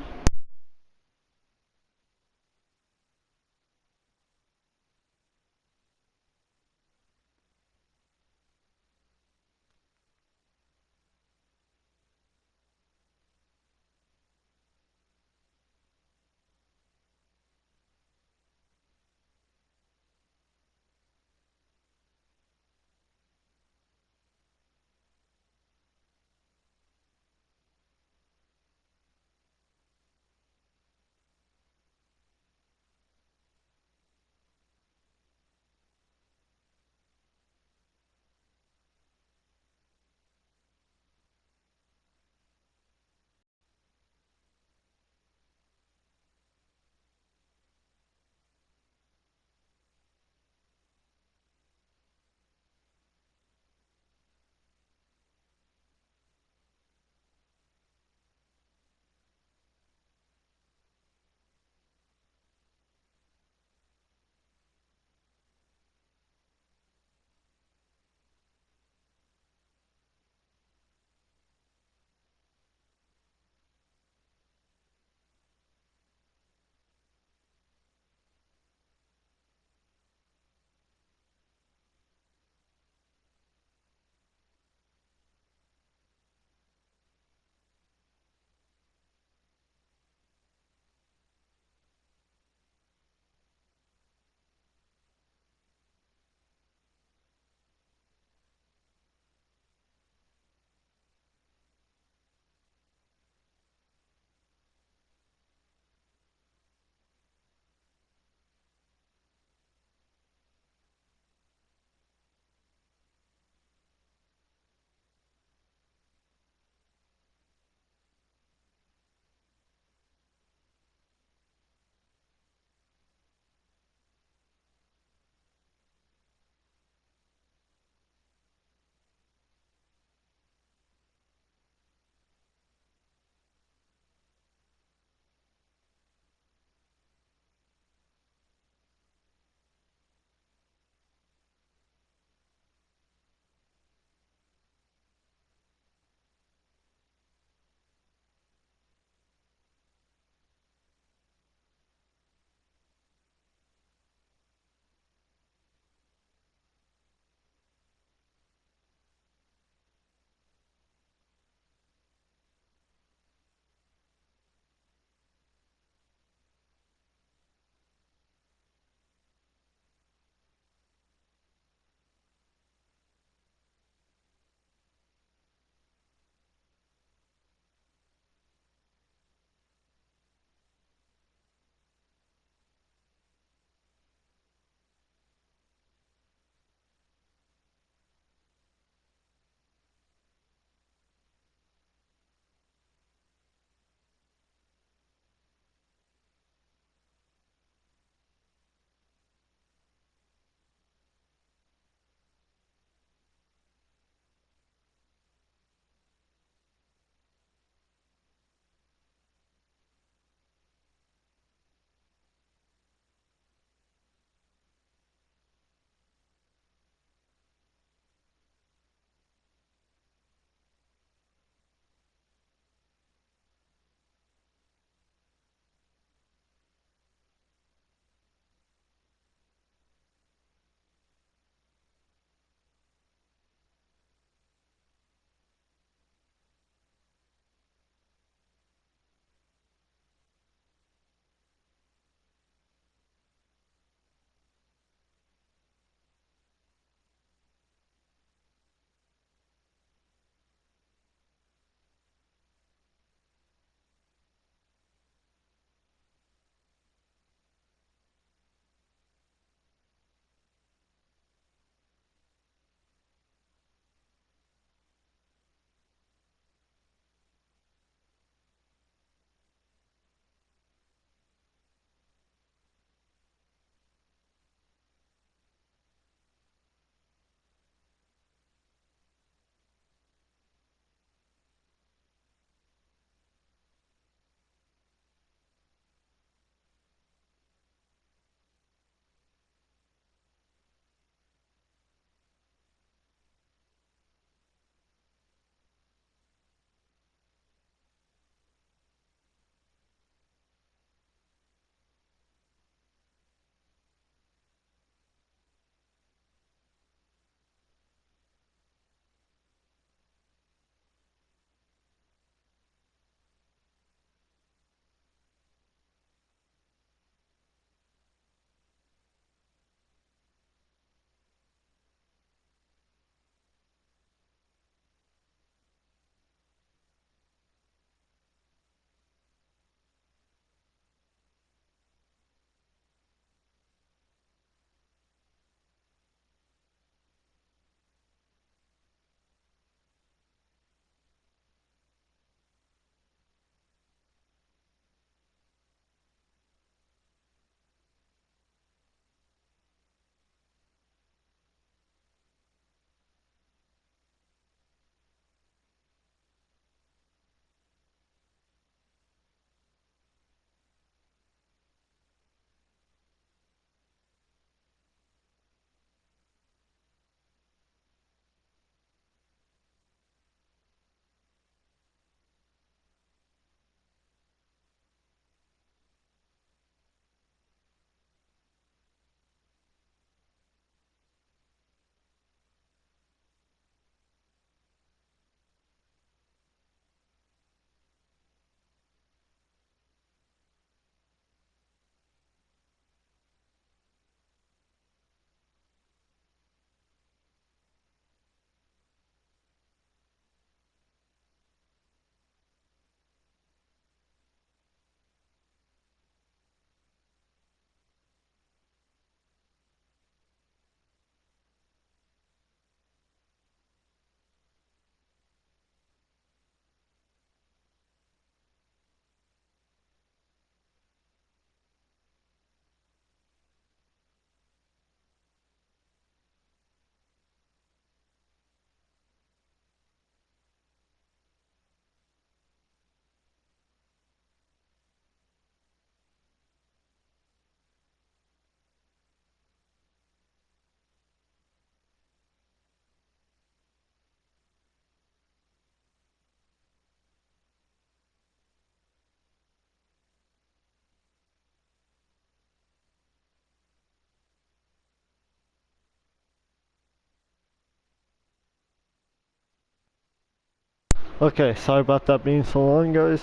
Okay, sorry about that being so long, guys.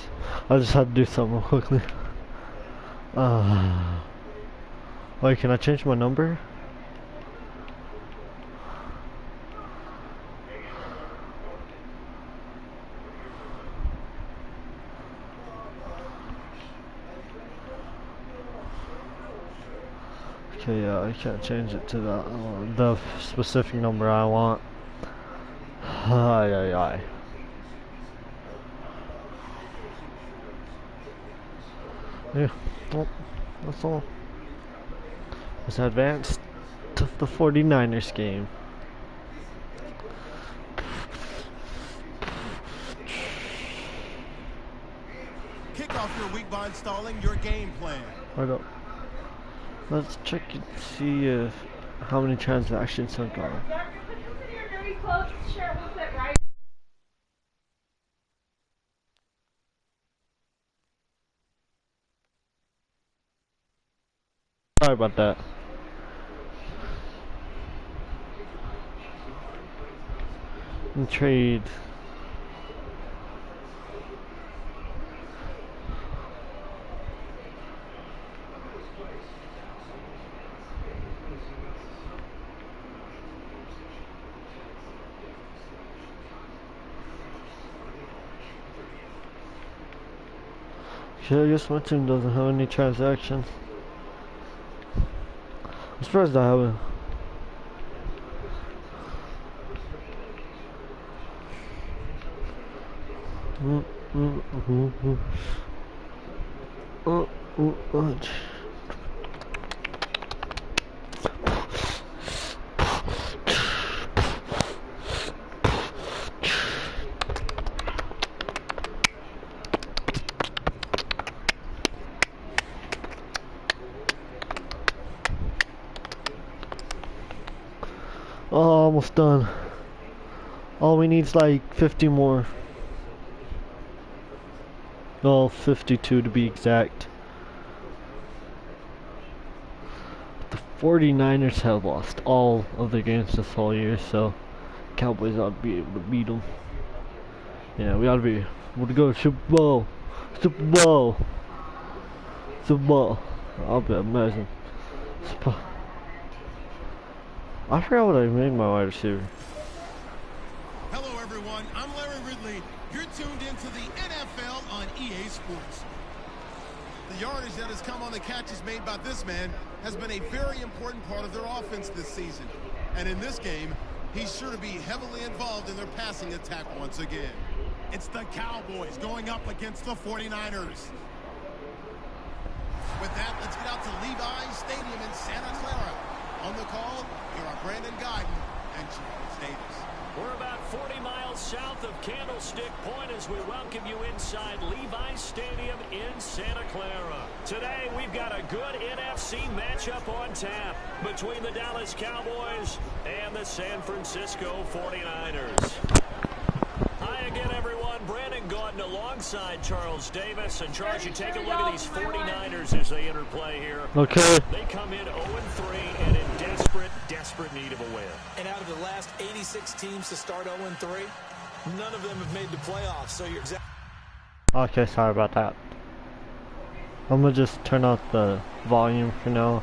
I just had to do something real quickly. Wait, can I change my number? Okay, yeah, I can't change it to the specific number I want. Aye. Yeah, well, that's all. Let's advance to the 49ers game. Kick off your week by installing your game plan. Hold up. Let's check and see how many transactions I've got. Sorry about that. And trade. Okay, I guess my team doesn't have any transactions. I'm surprised I haven't. Oh, almost done. All we need is like 50 more. No, 52 to be exact. The 49ers have lost all of their games this whole year, so Cowboys ought to be able to beat them. Yeah, we ought to be able to go to Super Bowl. Super Bowl. Super Bowl. I'll be amazing. I forgot what I made my wide receiver. Hello, everyone. I'm Larry Ridley. You're tuned into the NFL on EA Sports. The yardage that has come on the catches made by this man has been a very important part of their offense this season. And in this game, he's sure to be heavily involved in their passing attack once again. It's the Cowboys going up against the 49ers. With that, let's get out to Levi's Stadium in Santa Clara. On the call, here are Brandon Guyton and Charles Davis. We're about 40 miles south of Candlestick Point as we welcome you inside Levi's Stadium in Santa Clara. Today, we've got a good NFC matchup on tap between the Dallas Cowboys and the San Francisco 49ers. Hi again, everyone. Brandon Guyton alongside Charles Davis. And Charles, you take a look at these 49ers as they enter play here. Okay. They come in 0-3 and in desperate need of a win. And out of the last 86 teams to start 0-3, none of them have made the playoffs. So you're exactly. Okay, sorry about that. I'm gonna just turn off the volume for now.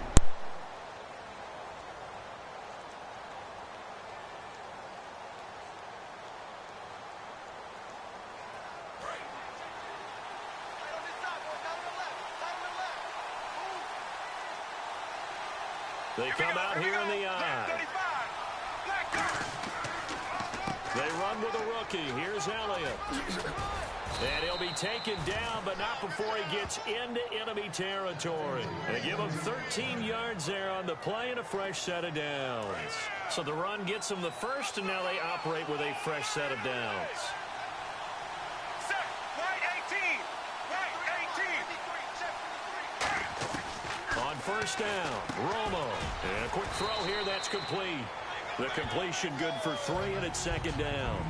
They come out here in the eye. They run with a rookie. Here's Elliott. And he'll be taken down, but not before he gets into enemy territory. They give him 13 yards there on the play and a fresh set of downs. So the run gets them the first, and now they operate with a fresh set of downs. Set. Right 18. Right 18. On first down, Romo. And a quick throw here, that's complete. The completion good for 3, and it's second down.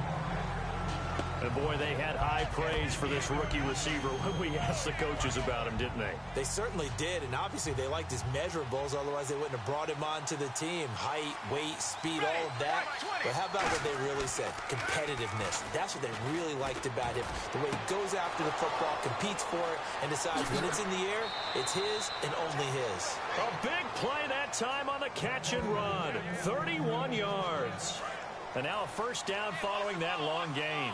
And boy, they had high praise for this rookie receiver when we asked the coaches about him, didn't they? They certainly did, and obviously they liked his measurables, otherwise they wouldn't have brought him onto the team. Height, weight, speed, all of that. But how about what they really said? Competitiveness. That's what they really liked about him. The way he goes after the football, competes for it, and decides when it's in the air, it's his and only his. A big play that time on the catch and run. 31 yards. And now a first down following that long gain.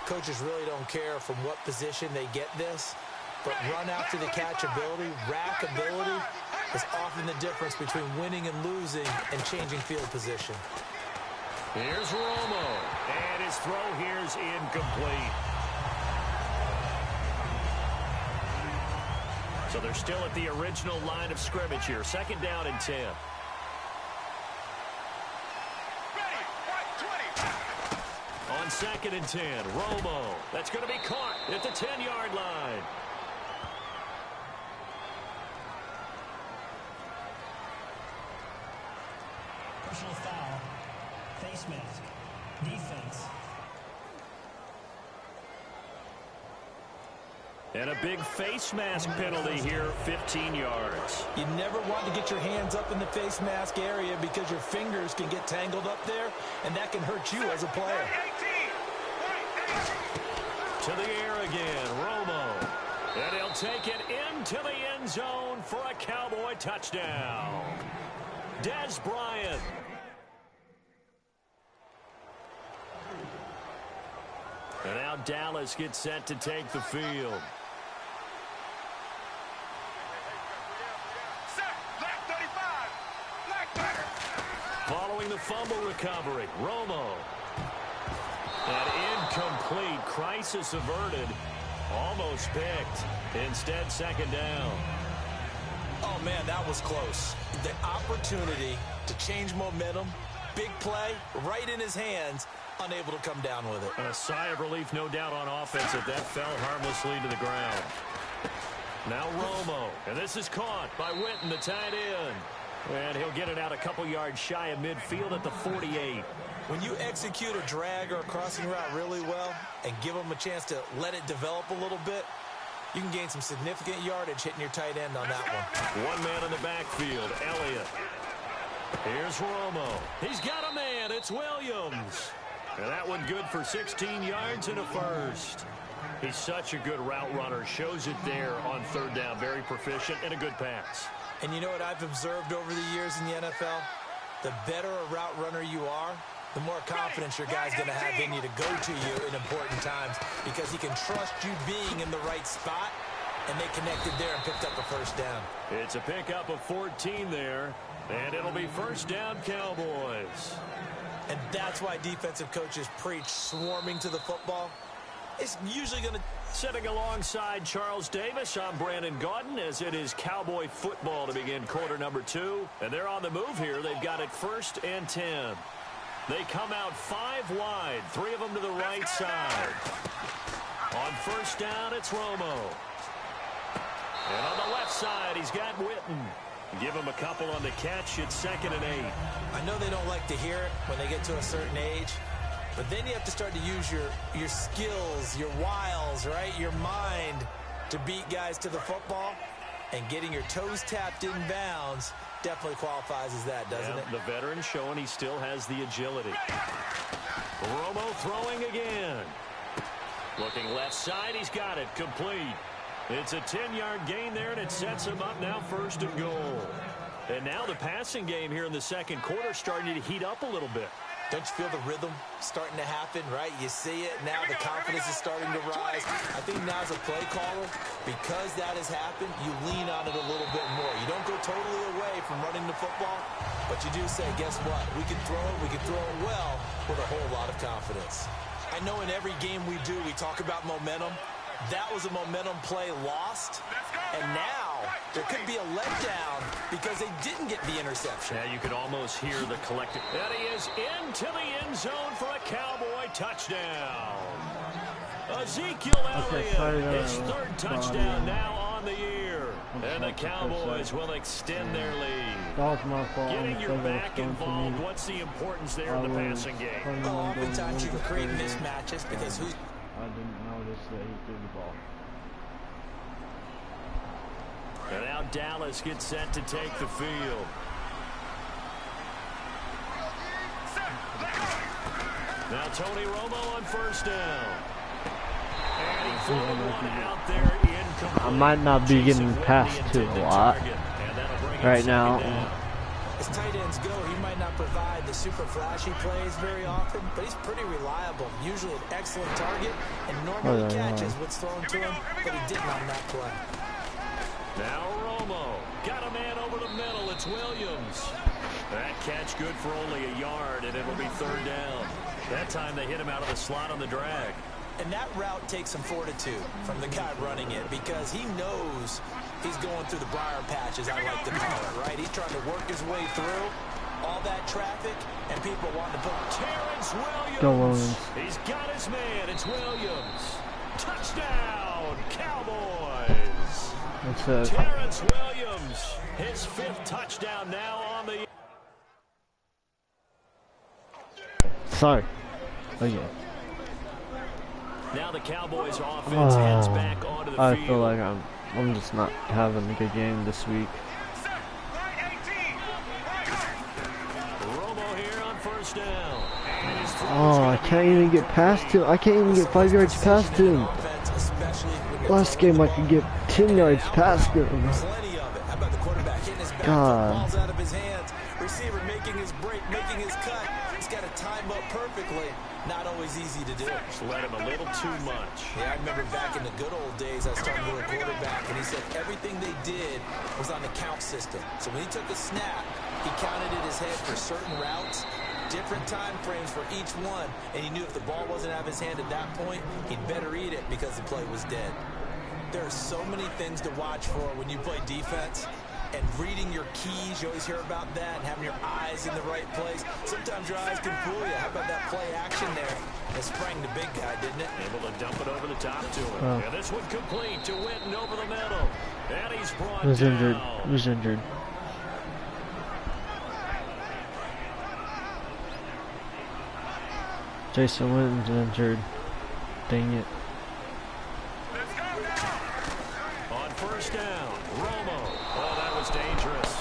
Coaches really don't care from what position they get this, but run after the catch ability, rack ability, is often the difference between winning and losing and changing field position. Here's Romo, and his throw here's incomplete. So they're still at the original line of scrimmage here. Second down and 10. On second and 10, Romo. That's going to be caught at the 10-yard line. Personal foul. Face mask. Defense. And a big face mask penalty here, 15 yards. You never want to get your hands up in the face mask area because your fingers can get tangled up there, and that can hurt you as a player. To the air again, Romo. And he'll take it into the end zone for a Cowboy touchdown. Des Bryant. And now Dallas gets set to take the field. Following the fumble recovery, Romo. An incomplete, crisis averted, almost picked. Instead, second down. Oh, man, that was close. The opportunity to change momentum, big play, right in his hands, unable to come down with it. A sigh of relief, no doubt, on offense that fell harmlessly to the ground. Now Romo, and this is caught by Witten, the tight end. And he'll get it out a couple yards shy of midfield at the 48. When you execute a drag or a crossing route really well and give them a chance to let it develop a little bit, you can gain some significant yardage hitting your tight end on that one. One man in the backfield, Elliott. Here's Romo. He's got a man. It's Williams. And that one good for 16 yards and a first. He's such a good route runner. Shows it there on third down. Very proficient and a good pass. And you know what I've observed over the years in the NFL? The better a route runner you are, the more confidence your guy's going to have in you to go to you in important times because he can trust you being in the right spot, and they connected there and picked up a first down. It's a pickup of 14 there, and it'll be first down Cowboys. And that's why defensive coaches preach swarming to the football. It's usually going to... Sitting alongside Charles Davis, I'm Brandon Gaudin as it is Cowboy football to begin quarter number 2. And they're on the move here. They've got it first and 10. They come out 5 wide, 3 of them to the right side. On first down, it's Romo. And on the left side, he's got Witten. Give him a couple on the catch. It's second and 8. I know they don't like to hear it when they get to a certain age, but then you have to start to use your skills, your wiles, right? Your mind to beat guys to the football. And getting your toes tapped in bounds definitely qualifies as that, doesn't it? The veteran showing he still has the agility. Romo throwing again. Looking left side, he's got it. Complete. It's a 10-yard gain there, and it sets him up now first and goal. And now the passing game here in the second quarter starting to heat up a little bit. Don't you feel the rhythm starting to happen, right? You see it now. The confidence is starting to rise. I think now as a play caller, because that has happened, you lean on it a little bit more. You don't go totally away from running the football, but you do say, guess what? We can throw it. We can throw it well with a whole lot of confidence. I know in every game we do, we talk about momentum. That was a momentum play lost, and now there could be a letdown because they didn't get the interception. Yeah, you could almost hear the collective. And he is into the end zone for a Cowboy touchdown. Ezekiel Elliott, his third touchdown now on the year. And the Cowboys will extend their lead. That was my fault. Getting your back involved, what's the importance there in the passing game? Well, oftentimes you can create mismatches because Dallas gets set to take the field. Now Tony Romo on first down. And he floated one out there incomplete. I might not be getting past two a lot right now. As tight ends go, he might not provide the super flashy plays very often, but he's pretty reliable. Usually an excellent target, and normally catches what's thrown to him, but he didn't on that play. Now Romo got a man over the middle. It's Williams. That catch good for only a yard, and it'll be third down. That time they hit him out of the slot on the drag. And that route takes some fortitude from the guy running it, because he knows he's going through the briar patch, as I like to call it, right? He's trying to work his way through all that traffic, and people want to put Terrence Williams. Go Williams. He's got his man. It's Williams. Touchdown, Cowboys. That's it. Terrence Williams, his 5th touchdown now on the... Sorry. Okay. Now the Cowboys offense heads back onto the I field. feel like I'm just not having a good game this week. Romo here on first down. Oh, I can't even get past him. I can't even get 5 yards past him. Last game I could get 10 yards past him. plenty of it. How about the quarterback hitting his back foot, balls out of his hands, receiver making his break, making his cut. He's got to time up perfectly. Not always easy to do. Just let him a little too much. Yeah, I remember back in the good old days, I started with a quarterback, and he said everything they did was on the count system. So when he took a snap, he counted in his head for certain routes, different time frames for each one, and he knew if the ball wasn't out of his hand at that point, he'd better eat it because the play was dead. There are so many things to watch for when you play defense, and reading your keys, you always hear about that, and having your eyes in the right place. Sometimes your eyes can fool you. How about that play action there? It sprang the big guy, didn't it? Able to dump it over the top to him. And this one complete to Witten over the middle. And he's brought down. Injured. He was injured. Jason Witten's injured. Dang it. On first down, Romo. Oh, that was dangerous.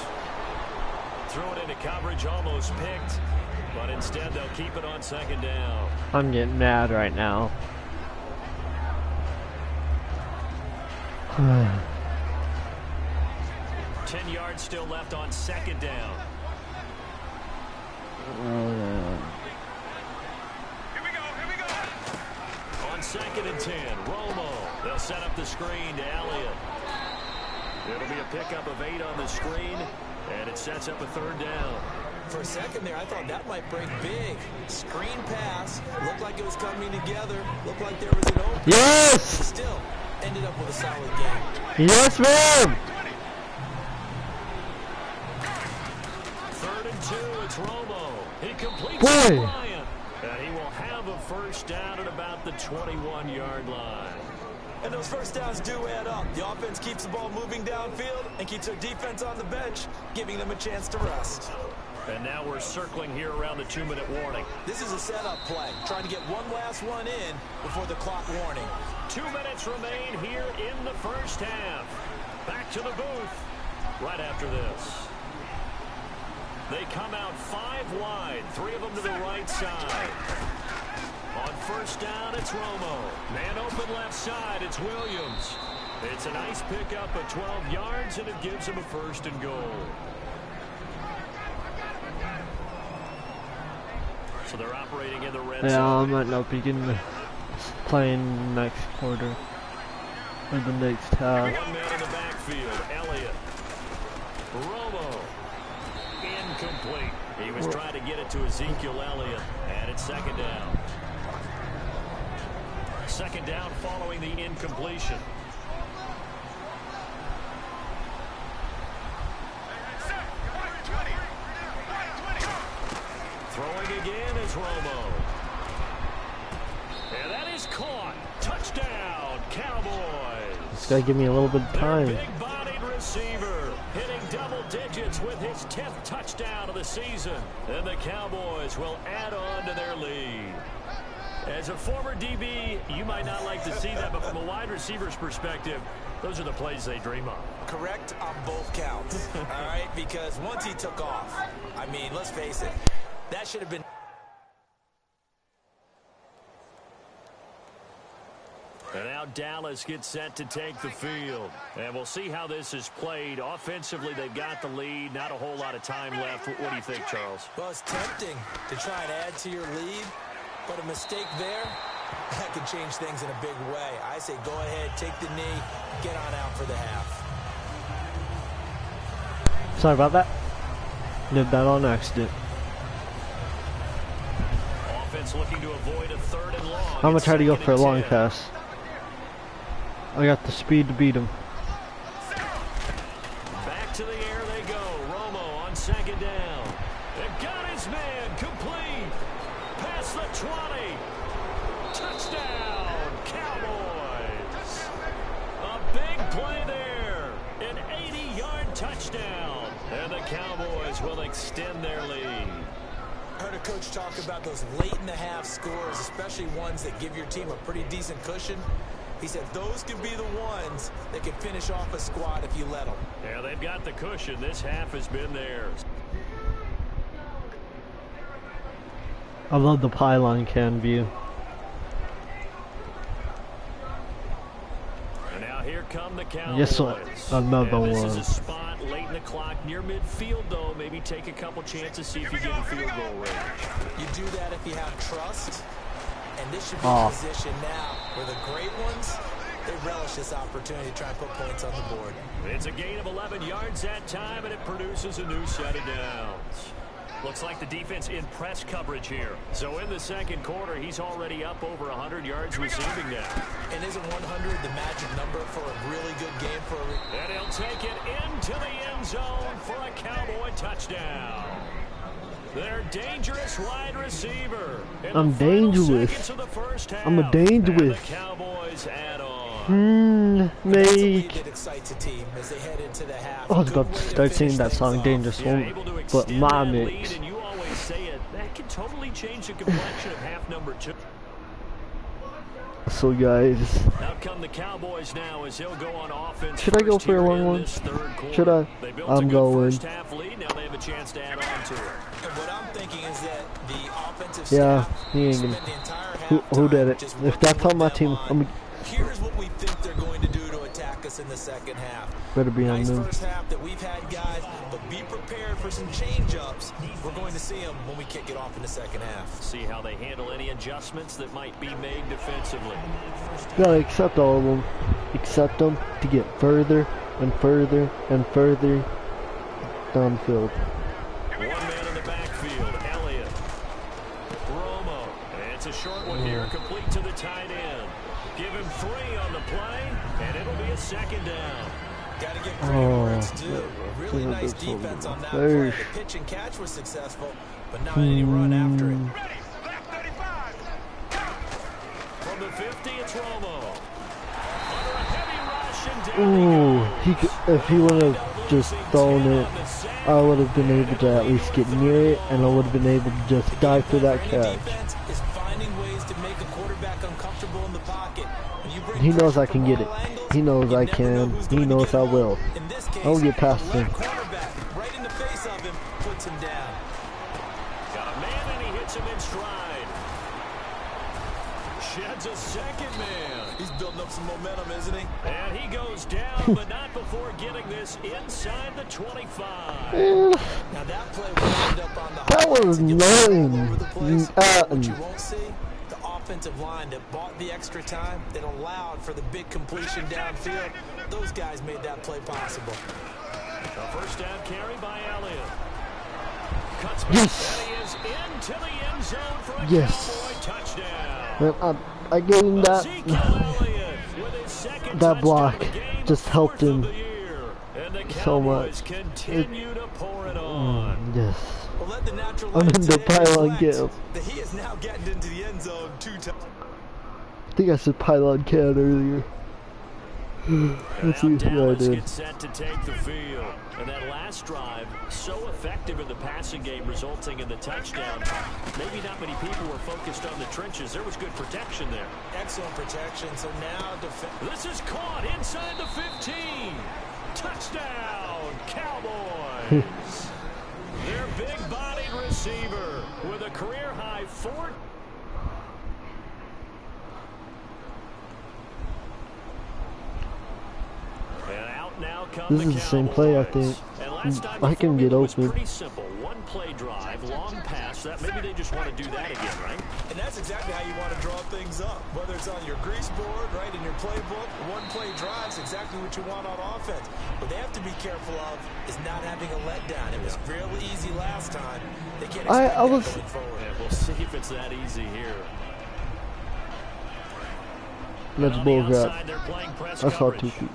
Threw it into coverage, almost picked. But instead, they'll keep it on second down. I'm getting mad right now. 10 yards still left on second down. On 2nd and 10, Romo. They'll set up the screen to Elliott. It'll be a pickup of 8 on the screen, and it sets up a third down. For a second there, I thought that might break big. Screen pass. Looked like it was coming together. Looked like there was an open. Yes! Still ended up with a solid game. Yes, ma'am! 3rd and 2, it's Romo. He completes Boy. the Bryant. And he will have a first down at about the 21-yard line. And those first downs do add up. The offense keeps the ball moving downfield and keeps their defense on the bench, giving them a chance to rest. And now we're circling here around the 2-minute warning. This is a setup play, trying to get one last one in before the clock warning. 2 minutes remain here in the first half. Back to the booth right after this. They come out 5 wide, 3 of them to the right side. On first down, it's Romo. Man open left side, it's Williams. It's a nice pickup of 12 yards, and it gives him a 1st and goal. So they're operating in the red zone. Yeah, I might not be playing next quarter or the next half. 1 man in the backfield, Elliott. Romo. Incomplete. He was trying to get it to Ezekiel Elliott, and it's 2nd down. 2nd down following the incompletion. Throwing again is Romo. And that is caught. Touchdown, Cowboys. Just gotta give me a little bit of time. Big-bodied receiver hitting double digits with his 10th touchdown of the season. And the Cowboys will add on to their lead. As a former DB, you might not like to see that, but from a wide receiver's perspective, Those are the plays they dream of. Correct on both counts, all right? Because once he took off, I mean, let's face it, that should have been... And now Dallas gets set to take the field. And we'll see how this is played. Offensively, they've got the lead. Not a whole lot of time left. What do you think, Charles? Well, it's tempting to try and add to your lead, but a mistake there, that could change things in a big way. I say go ahead, take the knee, get on out for the half. Sorry about that. Did that on accident. Offense looking to avoid a 3rd and long. I'm gonna try to go for a long pass. I got the speed to beat him. Back to the air they go. Romo on 2nd down. They've got his man complete. Past the 20. Touchdown, Cowboys. A big play there. An 80-yard touchdown. And the Cowboys will extend their lead. I heard a coach talk about those late-in-the-half scores, especially ones that give your team a pretty decent cushion. He said those could be the ones that can finish off a squad if you let them. Yeah, they've got the cushion. This half has been theirs. I love the pylon can view. And now here come the Cowboys. Yes, sir. Another This one. is a spot late in the clock near midfield, though. Maybe take a couple chances, see if you get in field goal range. You do that if you have trust. And this should be a position now where the great ones, they relish this opportunity to try and put points on the board. It's a gain of 11 yards that time, and it produces a new set of downs. Looks like the defense in press coverage here. So in the 2nd quarter, he's already up over 100 yards receiving now. And isn't 100 the magic number for a really good game for a... And he'll take it into the end zone for a Cowboy touchdown. Their dangerous wide receiver. I'm dangerous. I'm a dangerous. The Cowboys add on. Make. I was about to start singing that song, Dangerous Woman, but my mix. And you always say it. That can totally change the complexion of half number 2. So guys, Out come the Cowboys now as they'll go on offense. Should I go for a long one? Should I? I'm going. First half lead. Now they have a chance to add on to it. And what I'm thinking is that the offensive Yeah, staff he ain't spent gonna. the entire Who did halftime it? just If that's working on my with team, them I'm on, here's what we think they're going to do to attack us in the 2nd half. better be on Nice them. first half that we've had, guys, but be prepared for some change-ups. We're going to see them when we kick it off in the 2nd half. See how they handle any adjustments that might be made defensively. Gotta accept all of them. Accept them to get further and further and further downfield. One man in the backfield, Elliott. Romo. And it's a short one here, complete to the tight end. Give him 3 on the play, and it'll be a 2nd down. Got to give credit where it's due. Really nice defense on that play. The pitch and catch was successful, but not any run after it. Ready, left 35. From the 50, it's Romo. Under a heavy rush, and down If he would have just thrown it, I would have been able to at least get near it, and I would have been able to just dive for that catch. Defense is finding ways to make a quarterback uncomfortable in the pocket. He knows I can get it. He knows I can. He knows I will. I'll get past him. Right in the face of him, puts him down. Got a man, and he hits him in stride. Sheds a 2nd man. He's building up some momentum, isn't he? And he goes down, but not before getting this inside the 25. Now that play will end up on the That was annoying. What you won't see, the offensive line that bought the extra time, that allowed for the big completion downfield. Those guys made that play possible. A first down carry by Elliott. Cuts back, Yes. and he is into the end zone for a Yes. Cowboy touchdown. Man, I gave him that. Ezekiel Elliott with his 2nd That block touchdown of the game, just helped 4th of him the year. And the so Cowboys much. continue to pour it on. Yes. Well, let the natural I'm light in the today pylon reflect kill. that he is now getting into the end zone 2 times. I think I said pylon cat earlier. Let's see Now what I Dallas did. gets set to take the field. And that last drive, so effective in the passing game, resulting in the touchdown. Maybe not many people were focused on the trenches. There was good protection there. Excellent protection. So now this is caught inside the 15. Touchdown, Cowboys. Their big-bodied receiver with a career-high 4. And out now come This is the same play, I think. I can get open. Pretty simple. One play drive, long pass. That maybe they just want to do that again, right? And that's exactly how you want to draw things up. Whether it's on your grease board, right, in your playbook, one play drive's exactly what you want on offense. What they have to be careful of is not having a letdown. It was real easy last time. They can't expect that going forward. Yeah, we'll see if it's that easy here. Let's bull grab. I saw 2 feet.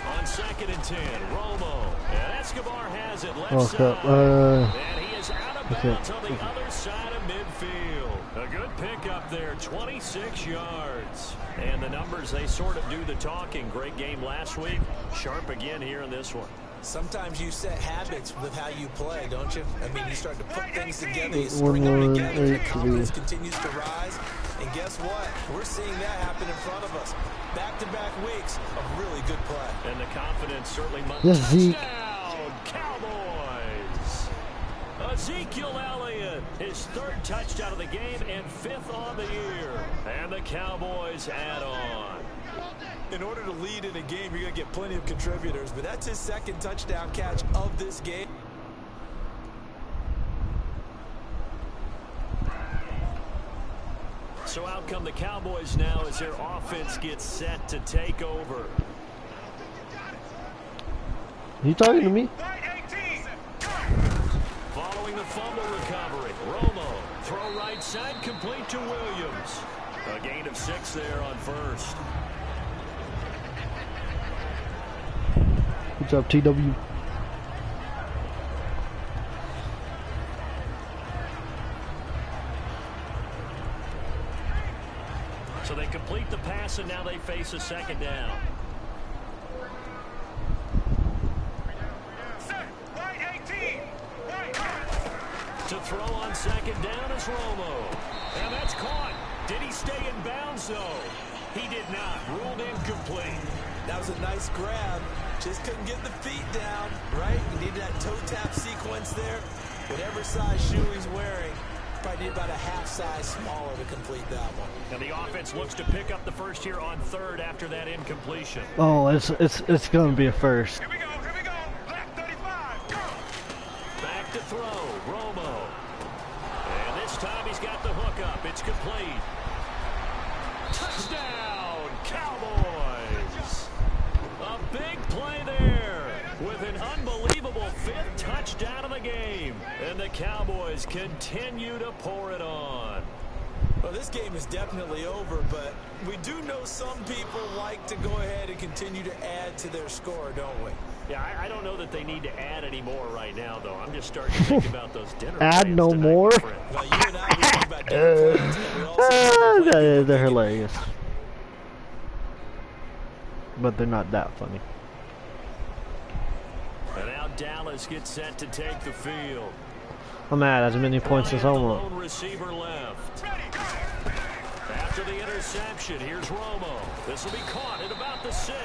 On 2nd and 10, Romo. And Escobar has it left Okay. side. And he is out of bounds okay. on the other side of midfield. A good pickup there, 26 yards. And the numbers, they sort of do the talking. Great game last week. Sharp again here in this one. Sometimes you set habits with how you play, don't you? I mean, you start to put things together, you string them together, and the confidence continues to rise. And guess what? We're seeing that happen in front of us. Back-to-back weeks of really good play. And the confidence certainly must. Yes, Zeke. Touchdown, Cowboys! Ezekiel Elliott, his 3rd touchdown of the game and 5th on the year. And the Cowboys add on. In order to lead in a game, you're going to get plenty of contributors, but that's his 2nd touchdown catch of this game. So out come the Cowboys now as their offense gets set to take over. You talking to me? Following the fumble recovery, Romo, throw right side, complete to Williams. A gain of 6 there on 1st. Good job, TW. So they complete the pass, and now they face a 2nd down. To throw on 2nd down is Romo. And that's caught. Did he stay in bounds, though? He did not. Ruled incomplete. That was a nice grab. Just couldn't get the feet down, right? He needed that toe tap sequence there. Whatever size shoe he's wearing, probably need about a half size smaller to complete that one. And the offense looks to pick up the first here on 3rd after that incompletion. Oh, it's gonna be a first. Here we go, Black 35, go! Back to throw, Romo. And this time he's got the hook up. It's complete. Touchdown, Cowboys! A big play there with an unbelievable 5th touchdown of the game. And the Cowboys continue to pour it on. Well, this game is definitely over, but we do know some people like to go ahead and continue to add to their score, don't we? Yeah, I don't know that they need to add any more right now, though. I'm just starting to think about those dinner Add plans no tonight, more? my friend. Well, you and I, we talk about dinner plans, and we also They're hilarious. But they're not that funny. And now Dallas gets set to take the field. I'm at as many points as I Bryant, the want. lone receiver left. After the interception, here's Romo. This will be caught at about the 6.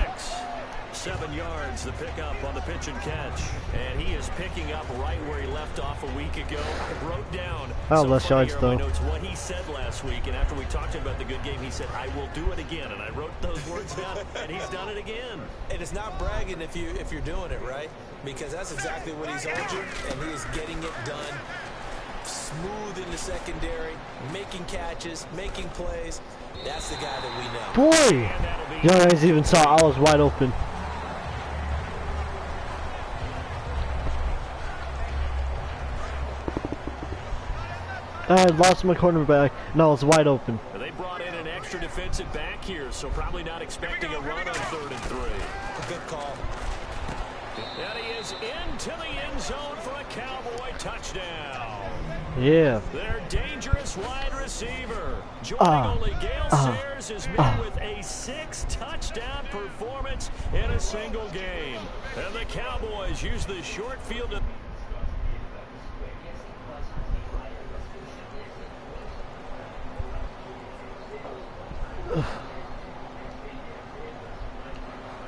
7 yards, the pickup on the pitch and catch. And he is picking up right where he left off a week ago. I wrote down Less yards, here in my though. notes what he said last week. And after we talked about the good game, he said, I will do it again. And I wrote those words down, and he's done it again. And it's not bragging if you're doing it, right? Because that's exactly what he's owed you, and he is getting it done. Smooth in the secondary, making catches, making plays. That's the guy that we know. Boy! You guys even saw I was wide open. I lost my cornerback. No, it's wide open. They brought in an extra defensive back here, so probably not expecting a run on 3rd and 3. Good call. And he is into the end zone for a Cowboy touchdown. Yeah. Their dangerous wide receiver. Joining only Gale Sayers is met with a 6-touchdown performance in a single game. And the Cowboys use the short field to...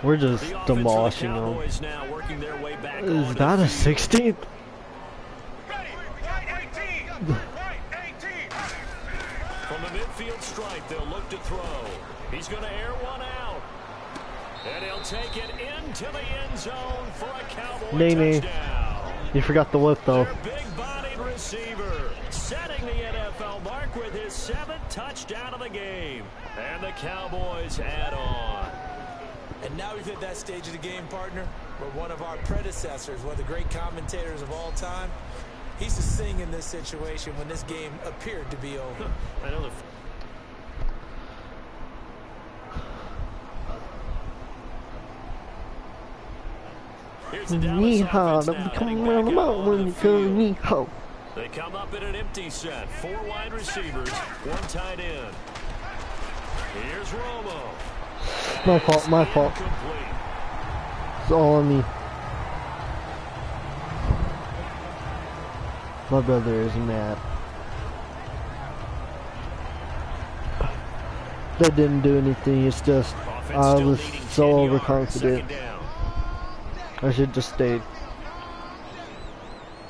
We're just demolishing them. Is that a 16th? From the midfield stripe, they'll look to throw. He's going to air one out. And he'll take it into the end zone for a Cowboy touchdown. You forgot the whip, though. Their big-bodied receiver setting the NFL mark with his 7th touchdown of the game. And the Cowboys add on. And now we've hit that stage of the game, partner, where one of our predecessors, one of the great commentators of all time, he used to sing in this situation when this game appeared to be over. I know the... Here's the Dallas offense now, heading back out on the field. They come up in an empty set. 4 wide receivers, 1 tight end. Here's Romo. My fault, my fault. It's all on me. My brother is mad. That didn't do anything, it's just I was so overconfident. I should just stayed.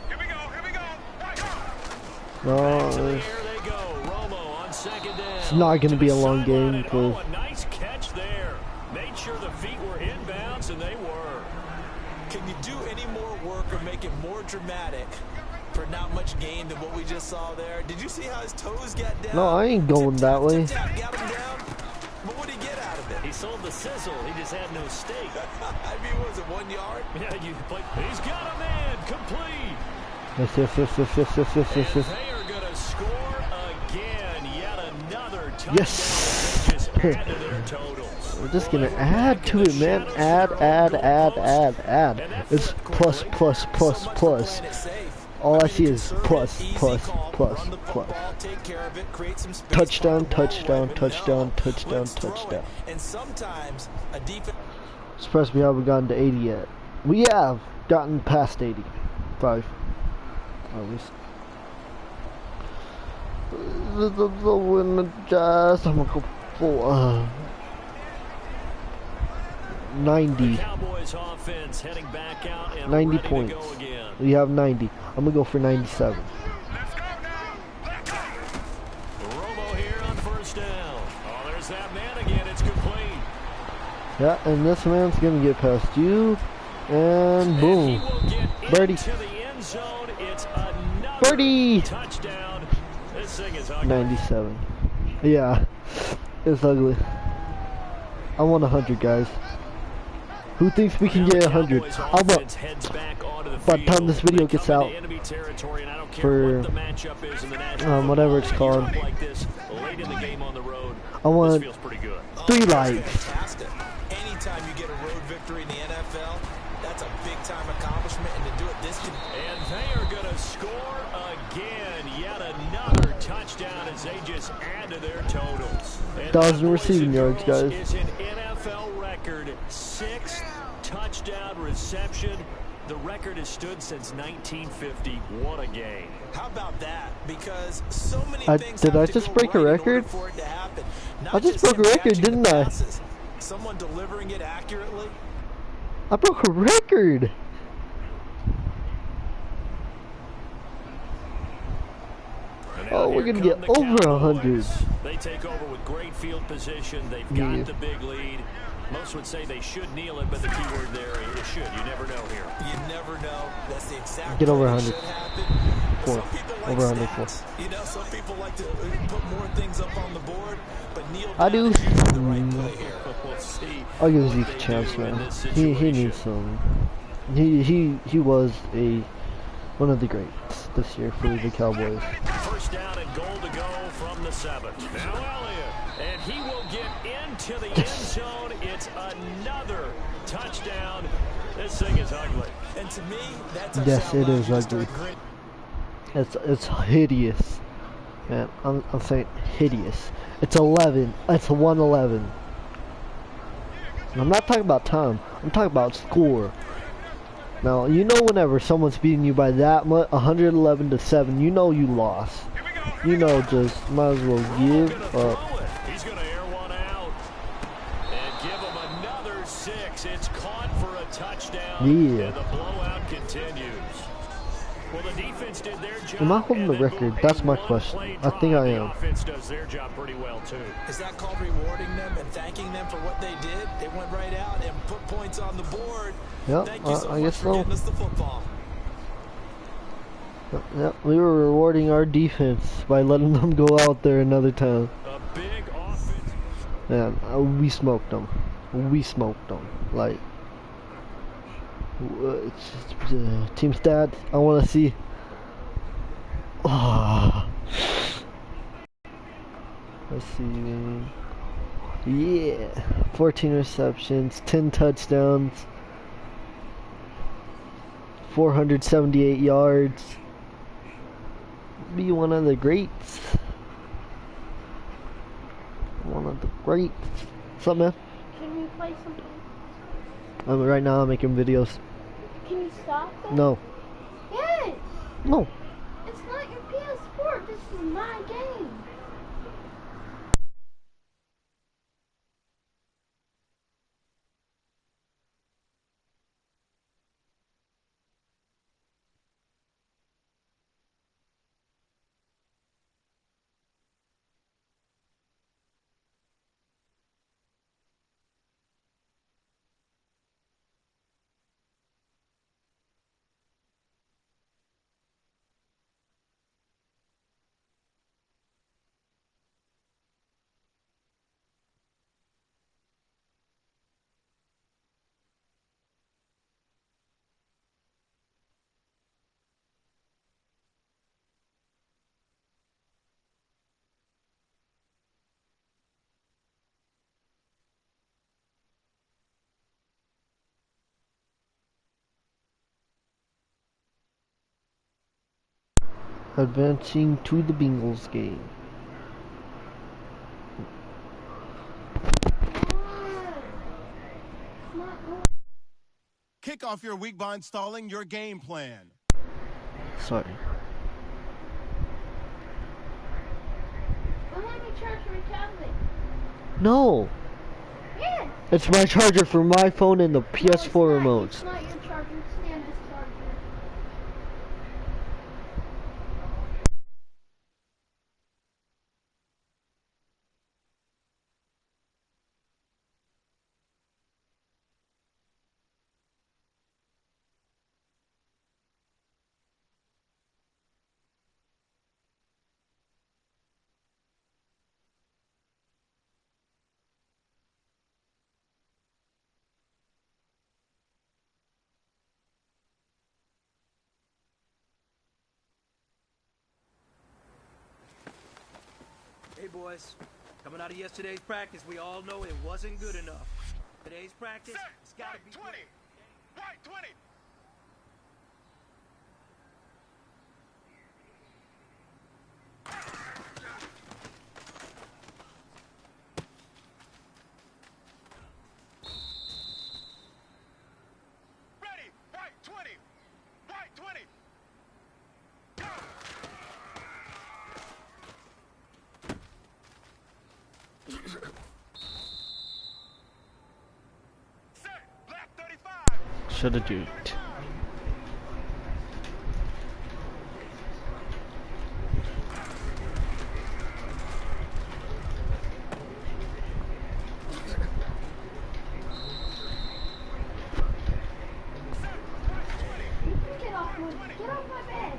Here we go. No, it's not going to be a long game because nice catch there. Made sure the feet were inbounds, and they were. Can you do any more work or make it more dramatic for not much gain than what we just saw there? Did you see how his toes got down? No, I ain't going that way. Got him down. But what did he get out of it? He sold the sizzle. He just had no steak. I mean, was it 1 yard? Yeah, you play. He's got a man complete. Yes. They are going to score again. Yet another touchdown. Yes. Just add to their totals. We're just gonna add to it, man. Add. It's plus. All I see is plus. Touchdown. And sometimes a defense. Surprised we haven't gotten to 80 yet. We have gotten past 85. At least. The win just. I'm gonna go for 90. Cowboys offense heading back out and 90 points. We have 90. I'm gonna go for 97. Romo here on first down. Oh, there's that man again. It's complete. Yeah, and this man's gonna get past you, and boom, birdie. It's birdie. Touchdown. This thing is ugly. 97. Yeah, it's ugly. I want 100, guys. Who thinks we can get 100? I'm up. By the time this video gets out, for whatever it's called, I want 3 likes. Anytime you get a road victory in the NFL, that's a big time accomplishment, and to do it this can. And they are going to score again. Yet another touchdown as they just add to their totals. 1,000 receiving yards, guys. Is an NFL record 6th touchdown reception. The record has stood since 1950. What a game. How about that? Because so many things did I just break a record? I just broke a record, didn't I? Someone delivering it accurately. I broke a record. Oh, we're gonna get over 100. They take over with great field position. They've got the big lead. Most would say they should kneel it, but the key word there is should. You never know here. You never know. That's the exact. Get over 100. Some people like 104. You know, some people like to put more things up on the board, but kneel down I do. is usually the right play here. We'll see. I'll give Zeke a chance, man. He needs some. He was one of the greats this year for the Cowboys. First down and goal to go from the 7th. Now Elliott, and he will get into into the end zone. It's another touchdown. This thing is ugly. And to me, that Yes, touchdown it allows is you to ugly. start gritting. It's hideous, man. I'm saying hideous. It's 11. It's 111. And I'm not talking about time. I'm talking about score. Now you know whenever someone's beating you by that much, 111-7, you know you lost. You know, just might as well give up. He's going to air one out and give him another 6. It's caught for a touchdown. Yeah. And the blowout continues. Well, the defense did their job. Am I holding the record? That's my question. I think I am. The offense does their job pretty well too. Is that called rewarding them and thanking them for what they did? They went right out and put points on the board. Yep, Thank you so I much guess for so. getting us the football. Yep, we were rewarding our defense by letting them go out there another time. A big offense. Man, we smoked them. We smoked them. Like, team stats. I want to see. Oh. Let's see. Yeah, 14 receptions, 10 touchdowns, 478 yards. Be one of the greats. One of the greats. What's up, man? Can we play something? Right now I'm making videos. Can you stop them? No. Yes! No. It's not your PS4. This is my game. Advancing to the Bengals game. Kick off your week by installing your game plan. Sorry. Well, let me charge my tablet. No. Yes! It's my charger for my phone and the PS4 No, remotes. it's not your charger. It's Nana's charger. Hey boys, coming out of yesterday's practice, we all know it wasn't good enough. Today's practice, it's gotta be 20. White 20. Ready. White 20. White 20. Set. Black 35. Shoulda duked. Get off my bed.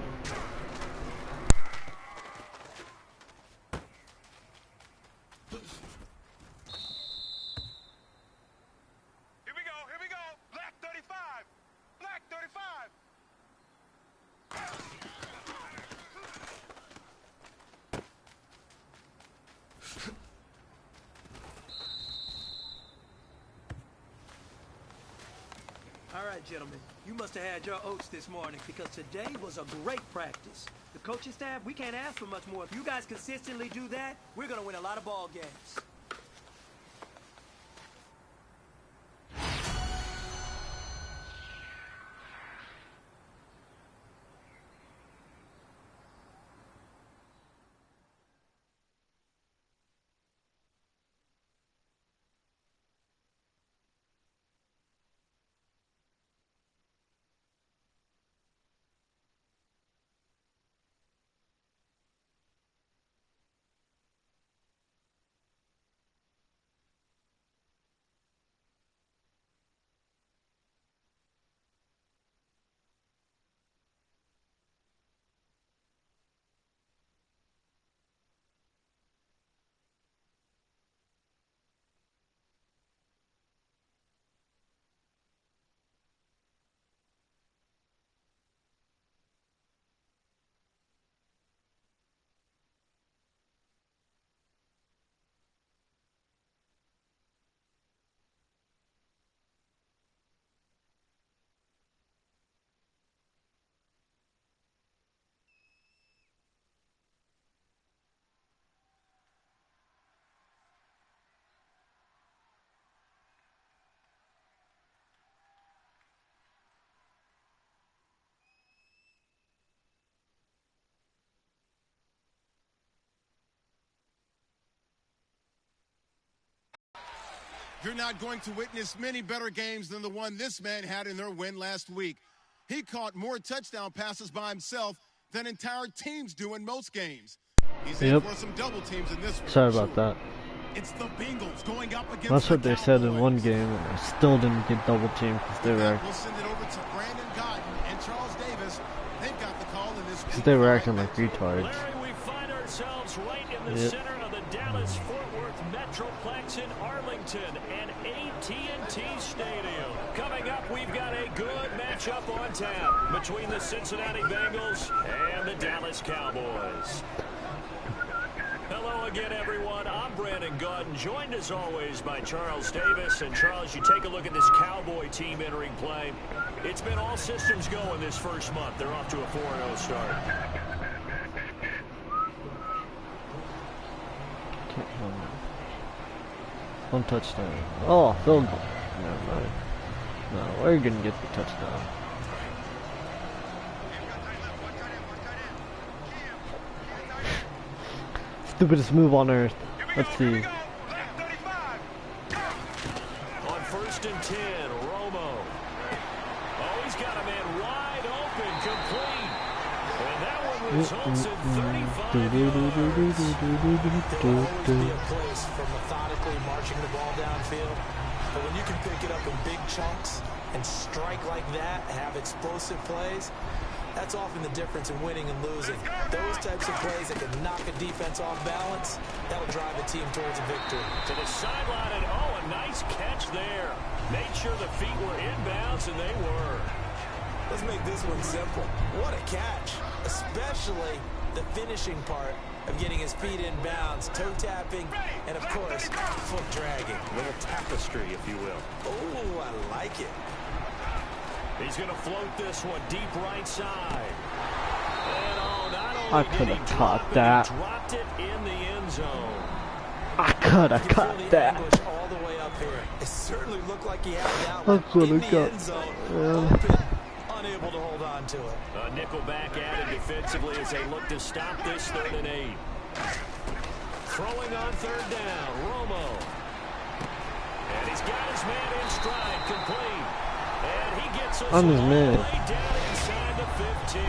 Here we go. Here we go. Black 35. Black right, gentlemen. You must have had your oats this morning because today was a great practice. The coaching staff, we can't ask for much more. If you guys consistently do that, we're going to win a lot of ball games. You're not going to witness many better games than the one this man had in their win last week. He caught more touchdown passes by himself than entire teams do in most games. He's in for some double teams in this one. Sorry about that. It's the Bengals going up against That's what the they said in one Cowboys. game, and I still didn't get double teamed because they were We'll send it over to Brandon Godden and Charles Davis. They've got the call in this. acting like retards. Larry, we find ourselves right in the center of the Dallas-Fort Worth Metroplex in Arlington and AT&T Stadium. Coming up, we've got a good matchup on tap between the Cincinnati Bengals and the Dallas Cowboys. Hello again, everyone. I'm Brandon Godden, joined as always by Charles Davis. And Charles, you take a look at this Cowboy team entering play. It's been all systems go in this first month. They're off to a 4-0 start. One touchdown. Oh, field goal. Never mind. No, we're gonna get the touchdown. Stupidest move on earth. Let's see. On 1st and 10, Romo. Oh, he's got a man wide open, complete. And that one results in 35 yards. There will always be a place for methodically marching the ball downfield. But when you can pick it up in big chunks and strike like that, have explosive plays, that's often the difference in winning and losing. Those types of plays that can knock a defense off balance, that'll drive a team towards a victory. To the sideline, and oh, a nice catch there. Made sure the feet were inbounds, and they were. Let's make this one simple. What a catch, especially the finishing part of getting his feet in bounds, toe tapping, and of course, foot dragging. A little tapestry, if you will. Oh, I like it. He's going to float this one deep right side. And oh, not I only could did he have drop caught it, that. he dropped it in the end zone. I could have You feel caught the that. anguish all the way up here. It certainly looked like he had that I one could in have the got end zone, that. open, unable to hold on to it. A nickel back added defensively as they look to stop this 3rd and 8. Throwing on 3rd down, Romo. And he's got his man in stride, complete. And he gets us I'm his all man. the way down inside the 15.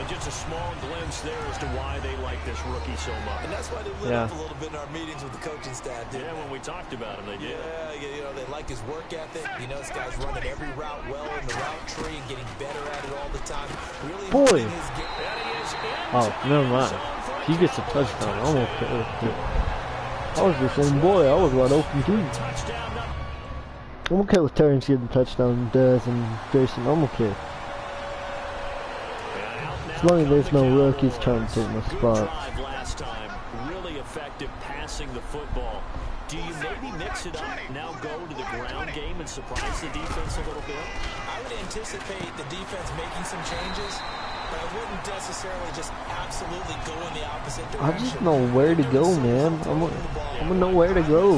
And just a small glimpse there as to why they like this rookie so much. And that's why they lit up a little bit in our meetings with the coaching staff, didn't Yeah, when we talked about him, they did. Yeah, you know, they like his work ethic. You know, this guy's running every route well in the route tree and getting better at it all the time. Really Boy. improving his game. And he is Oh, into never the end mind. zone for If he gets a touchdown, I'm okay with it. I was the same boy. I was wide open too. touchdown. I'm okay with Terrence getting a touchdown, Dez and Jason. I'm okay. As long as there's no rookies trying to take my Good spot. drive last time. Really effective passing the football. Do you maybe mix it up, now go to the ground game and surprise the defense a little bit? I would anticipate the defense making some changes, but I wouldn't necessarily just absolutely go in the opposite direction. I just know where to go, man. I'm gonna know where to go.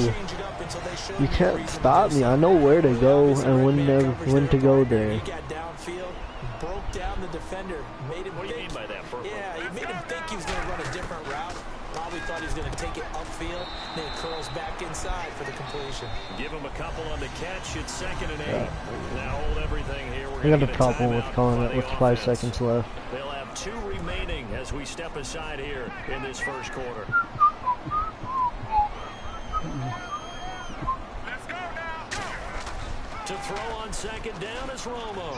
You can't stop me. I know where to go and when to go there. He got downfield, broke down the defender, made him What do you think. mean by that, Purple? Yeah, he made him think he was going to run a different route. Probably thought he was going to take it upfield. Then it curls back inside for the completion. Give him a couple on the catch. It's 2nd and 8. Now hold everything here. I got a problem with calling it with 5 seconds left. They'll have 2 remaining as we step aside here in this first quarter. Let's go now. To throw on 2nd down is Romo.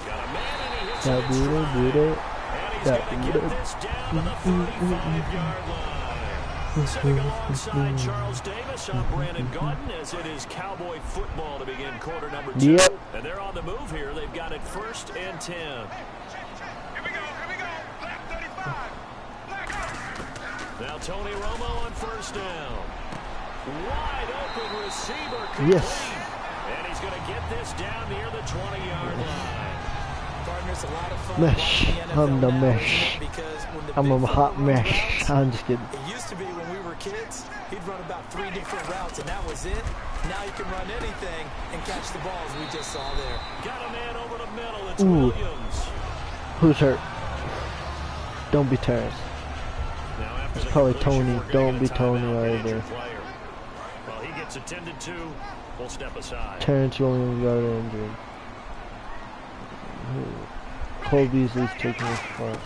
Got a man and he hits That it in stride. booty. And he's going to get this down to the 35-yard line. Sitting alongside Charles Davis, I'm Brandon Gaudin, as it is Cowboy football to begin quarter number 2. Yep. And they're on the move here. They've got it 1st and 10. Here we go. Black 35. Black. Now Tony Romo on 1st down. Wide open receiver complete. Yes. And he's going to get this down near the 20-yard line. Partners, a lot of fun Mesh. watching the NFL I'm the now, mesh. isn't it? Because when the I'm big a hot fella runs mesh. routes, I'm just kidding. it used to be when we were kids, he'd run about 3 different routes, and that was it. Now he can run anything and catch the balls we just saw there. Got a man over the middle. It's Ooh. Williams. Who's hurt? Don't be Terrence. Now after It's the probably completion, Tony. we're gonna Don't get be a Tony timeout, the either. injured player. Well, he gets attended to. We'll step aside. Terrence only got injured. Cole Beasley's taking his spot.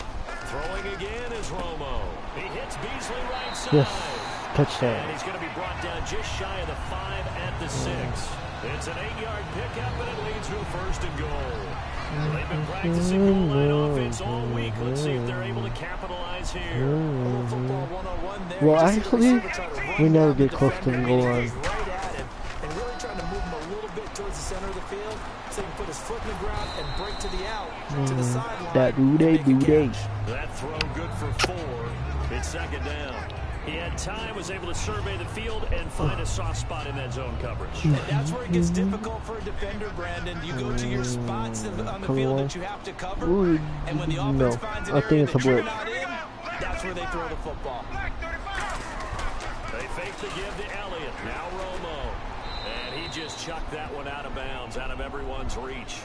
Throwing again is Romo. He hits Beasley right side. Yes. And Touchdown. he's going to be brought down just shy of the 5 at the 6. It's an 8-yard pickup, and it leads to a 1st and goal. They've been practicing goal line offense all week. Let's see if they're able to capitalize here. Football 101 there. Well, Just see the actually, receiver try to run we never down the get close to the defender, goal and he line. goes right at him, and really trying to move him a little bit towards the center of the field so he can put his foot in the ground and break to the out, to the sideline. That to make a do-day. catch. That throw good for 4. It's 2nd down. He had time, was able to survey the field and find a soft spot in that zone coverage. And that's where it gets difficult for a defender, Brandon. You go to your spots on the field that you have to cover, Ooh, and when the offense no. finds an I think area it's a that you're blitz. not in, that's where they throw the football. They fake the give to Elliott. Now Romo. And he just chucked that one out of bounds, out of everyone's reach.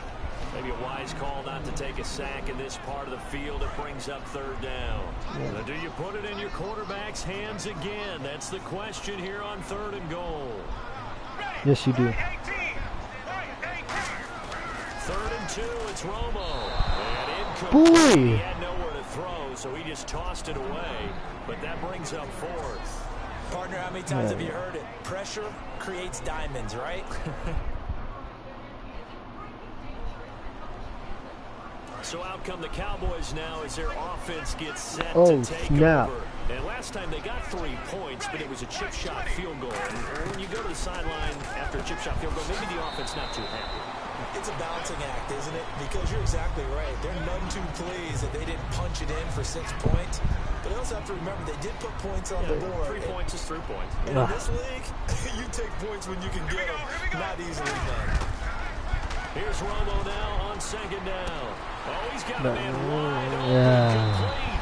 Maybe a wise call not to take a sack in this part of the field. It brings up 3rd down. Now, do you put it in your quarterback's hands again? That's the question here on 3rd and goal. Yes, you do. 3rd and 2, it's Romo. And incomplete. Boy. He had nowhere to throw, so he just tossed it away. But that brings up 4th. Partner, how many times have you heard it? Pressure creates diamonds, right? So out come the Cowboys now as their offense gets set Oh, to take snap. over. And last time they got 3 points, but it was a chip shot field goal. And when you go to the sideline after a chip shot field goal, maybe the offense not too happy. It's a balancing act, isn't it? Because you're exactly right. They're none too pleased that they didn't punch it in for 6 points. But they also have to remember they did put points on the board. 3 points is 3 points. And in this league, you take points when you can get them. Not easily done. Here's Romo now on 2nd down. Oh, he's got a man wide open. Yeah. Complete.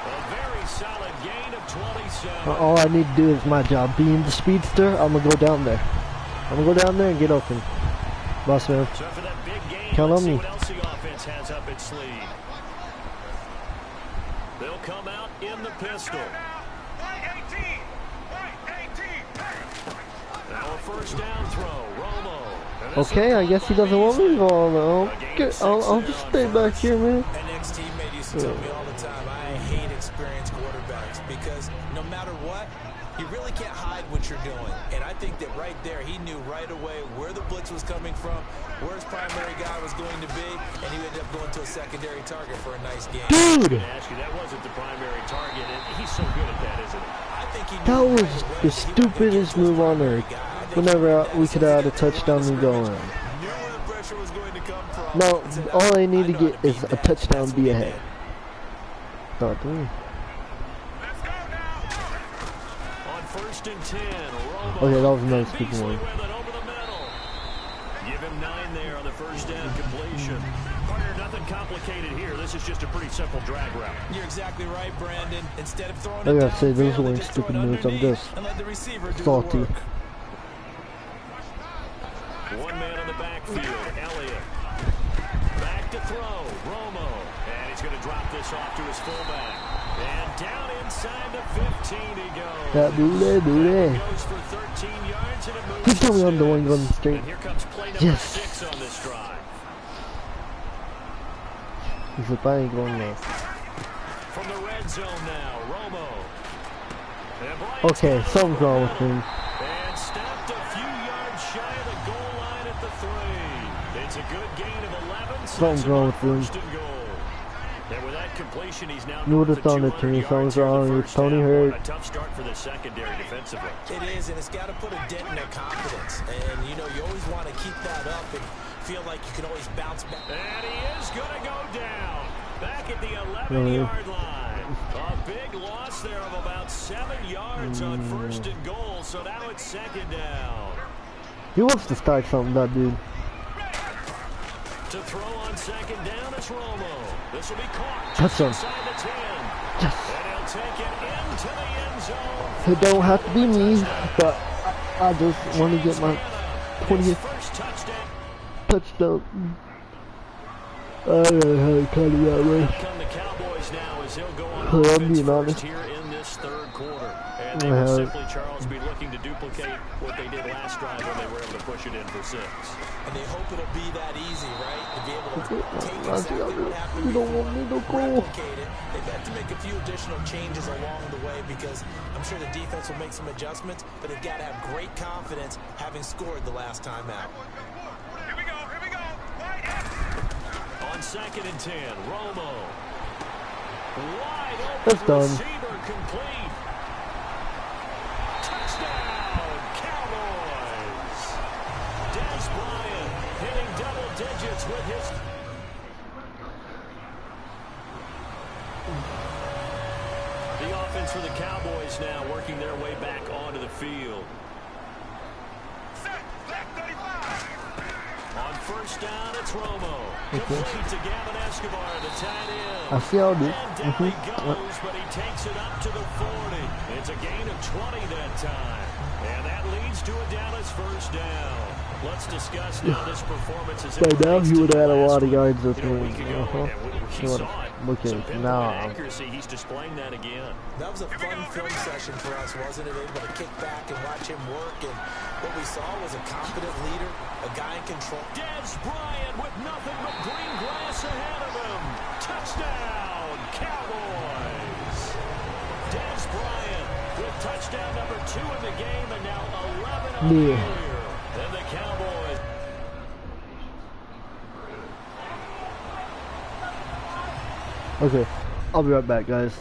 A very solid gain of 27. All I need to do is my job. Being the speedster, I'm gonna go down there. I'm gonna go down there and get open. Boss man. So for that big game, Count let's on see me. what else the offense has up its sleeve. They'll come out in the pistol. Now a 1st down throw. Romo. Okay, I guess he doesn't want me to go on though. Okay, I'll just stay back here, man. An ex-teammate used to tell me all the time, I hate experienced quarterbacks because no matter what, you really can't hide what you're doing. And I think that right there, he knew right away where the blitz was coming from, where his primary guy was going to be, and he ended up going to a secondary target for a nice game. Dude! Ask you, that wasn't the primary target, and he's so good at that, isn't he? I think he knew That was right away the that he wanted to get stupidest to his move on primary earth. guy. I think Whenever he knew we that could since have had a he was touchdown in and the going. scrimmage, knew where the pressure was going to come from. No, and said, all they need I to know how get is beat a that. touchdown, That's be what he ahead. did. Not me. first and 10. Romo Okay, that was a nice beastly one. with it over the middle. Give him 9 there on the first down completion. Partner, nothing complicated here. This is just a pretty simple drag route. You're exactly right, Brandon. Instead of throwing I it gotta say, those downfield, they weren't just throw it stupid moves. I'm underneath just and let the receiver do the salty. work. One man in the backfield, Elliott. Back to throw, Romo. And he's going to drop this off to his fullback. And down inside the 15 he goes. That booty. Goes for 13 yards and it moves Please tell me to I'm doing 6. on the straight. And here comes play number Yes. 6 on this drive. He's like, I ain't going there. From the red zone now, Romo. And Bryant's Okay, got it something's wrong over with the him. middle. And stopped a few yards shy of the goal line at the 3. It's a good gain of 11. Something's wrong with him. First and goal. And with that completion, he's now You would have north of thrown it to me. 200 Something's yards here in wrong. the Is first Tony down. hurt? A tough start for the secondary defensively. It is, and it's got to put a dent in their confidence. And, you know, you always want to keep that up and feel like you can always bounce back. And he is going to go down. Back at the 11-yard line. A big loss there of about 7 yards on first and goal. So now it's second down. He wants to start something, that dude. To throw on second down, it's Romo. This will be caught just Touchdown. inside the 10. Yes. And he'll take it into the end zone. It don't have to be me, but I just want to get my 20th First touchdown. touchdown. I don't know how to cut it that way. Come the Cowboys now as he'll go on I'm offense being first honest. here in this third quarter. And they will simply, Charles, be looking to duplicate what they did last drive when they were able to push it in for 6. And they hope it'll be that easy, right? To be able to take exactly what happened You don't want me to before, go. replicate it. They've had to make a few additional changes along the way because I'm sure the defense will make some adjustments, but they've got to have great confidence having scored the last time out. Here we go. On second and 10, Romo. Wide open That's done. receiver complete. Touchdown, Cowboys. Dez Bryant hitting double digits with his... The offense for the Cowboys now working their way back onto the field. On first down, it's Romo. Complete to Gavin Escobar, the tight end. I see how it is. And down he goes, but he takes it up to the 40. It's a gain of 20 that time. And that leads to a Dallas first down. Let's discuss now this performance as it By now relates he to would the have had a last lot of one. yards this You know, a week. week ago, and He he would saw have. it. Look at Some it pinpoint now. accuracy. He's displaying that again. That was a fun film session for us, wasn't it? Able to kick back and watch him work. And what we saw was a confident leader, a guy in control. Dez Bryant with nothing but green grass ahead of him. Touchdown, Cowboys. Dez Bryant with touchdown number 2 in the game and now 11 on the year. And the Cowboys. Okay, I'll be right back, guys.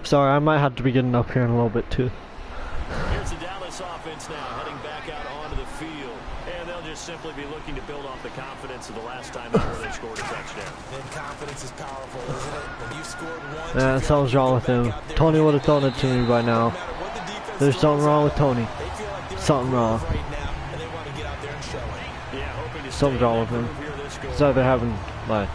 Sorry, I might have to be getting up here in a little bit too. Here's the Dallas offense now heading back out onto the field. And they'll just simply be looking to build off the confidence of the last time out where they scored a touchdown. And confidence is powerful, isn't it? When you scored once, Yeah, something's wrong with him. Tony would have thrown it to me by now. There's something wrong with Tony. Something wrong. Yeah, hoping to Something's stay wrong in with that him. groove here this go He's either having, like,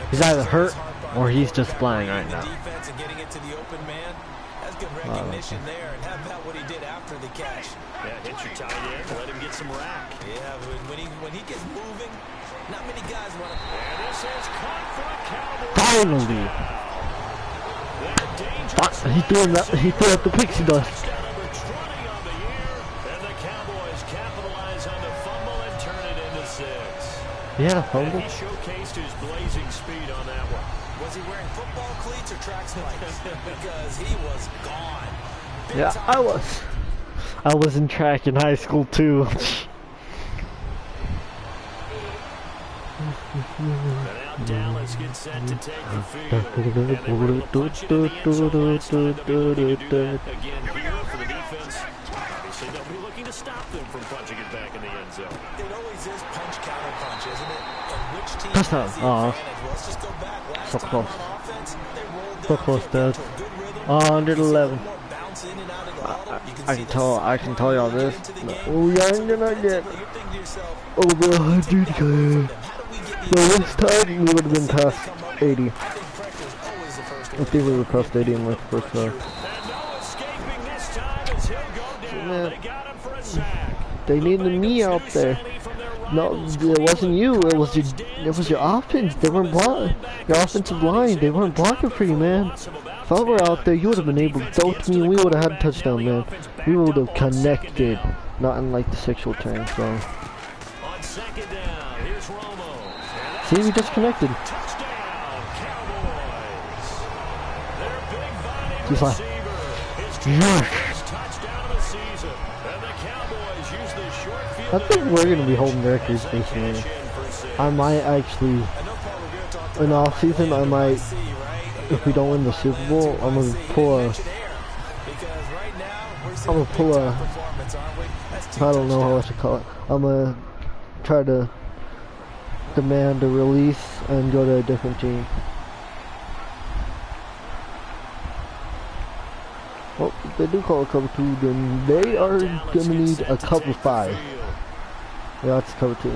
he's either hurt Or he's just flying right now. Defense and getting it to the open man. That's good recognition there. And how about what he did after the catch? Yeah, hit your tight end, let him get some rack. Yeah, when he gets moving, not many guys want to. And this is caught for a Cowboys. Finally! He threw that. He threw out the pixie dust. Number 20 on the year, and the Cowboys capitalize on the fumble and turn it into 6. Yeah, And fumble. he showcased his blazing speed on that one. Was he wearing football cleats or track spikes? Because he was gone. Yeah, I was. I was in track in high school too. And now Dallas gets set to take the field. And they were able to punch it in the end zone last time. They'll be looking to do that again here for the defense. Obviously, they'll be looking to stop them from punching it back in the end zone. It always is punch counter punch, isn't it? And which team Touchdown. has the advantage? Well, let's just go back. Last So time close. on offense, they rolled So down close, field, Dad. got to a good rhythm. Under You see 11. one more bounce in and out of the huddle. You can I see can the tell. I size can tell y'all get this. into the game. We ain't gonna get Defensively, you're thinking to yourself, over 100K. how do we get So these this time we would have been past 80. I think pressure's always the first I one. think we were past 80 in like the first half. And no escaping this time as he'll go down. Yeah. They got him for a sack. They needed me out there. No, it wasn't you. It was your offense. They weren't blocking. Your offensive line. They weren't blocking for you, man. If I were out there, you would have been able to throw to me, and we would have had a touchdown, man. We would have connected, not in like the sexual term. So, On second down, here's Romo. see, we just connected. Touchdown, Cowboys. Their big body He's like, receiver. His yeah. first touchdown of the season. And the Cowboys use the short field. I think we're gonna be holding records this year. I might actually, in off season, I might. If we don't win the Super Bowl, I'm gonna pull a. I don't know how else to call it. I'm gonna try to demand a release and go to a different team. Well, if they do call it cover 2, then they are gonna need a cover 5. Yeah, it's cover 2.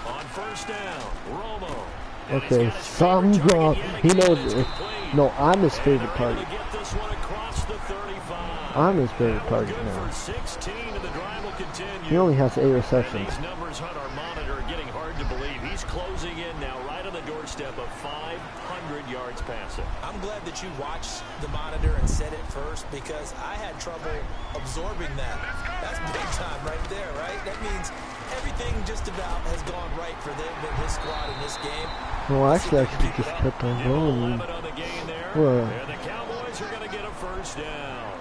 On first down, Romo. Okay, some drop. He knows it. No, I'm his favorite target. Get this one across the 35. I'm his favorite target Good now. for 16, and the drive will continue. He only has 8 receptions. These numbers on our monitor are getting hard to believe. He's closing in now, right on the doorstep of 500 yards passing. I'm glad that you watched the monitor and said it first because I had trouble absorbing that. That's big time right there, right? That means everything just about has gone right for them and his squad in this game. Well, actually, just kept on going. 11 on the gain there. Well, And the Cowboys are going to get a first down.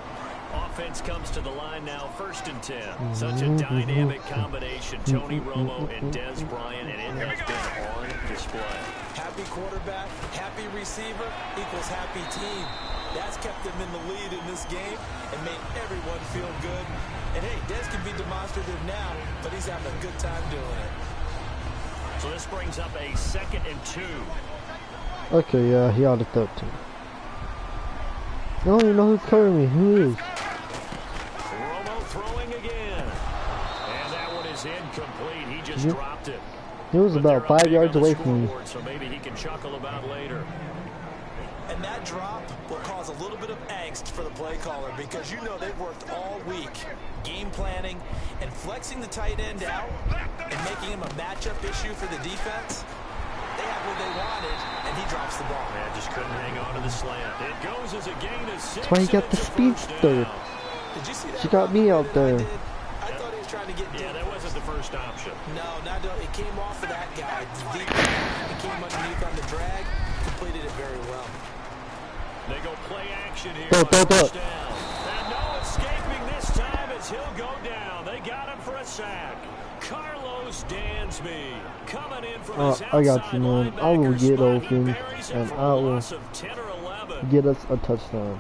Offense comes to the line now, 1st and 10. Such a dynamic combination, Tony Romo and Des Bryant, and it has been on display. Happy quarterback, happy receiver equals happy team. That's kept them in the lead in this game and made everyone feel good. And hey, Des can be demonstrative now, but he's having a good time doing it. So this brings up a 2nd and 2. okay, yeah, he out of 13. I don't even know who's covering me. Who is? Romo throwing again. And that one is incomplete. He just dropped it. He was about 5 yards away from me. So maybe he can chuckle about later. And that drop will cause a little bit of angst for the play caller because you know they've worked all week game planning and flexing the tight end out and making him a matchup issue for the defense. They have what they wanted, and he drops the ball. Man, just couldn't hang on to the slant. It goes as a gain of 6. That's why he got the speedster. Did you see that? She got me out there. I thought he was trying to get Yeah, that wasn't the first option. No, it came off of that guy. Deep, it came underneath on the drag. Completed it very well. They go play action here. Throw. First down. And no escaping this time as he'll go down. They got him for a sack. Carlos Dansby coming in from his I got you, man. I will get open, and I will get us a touchdown.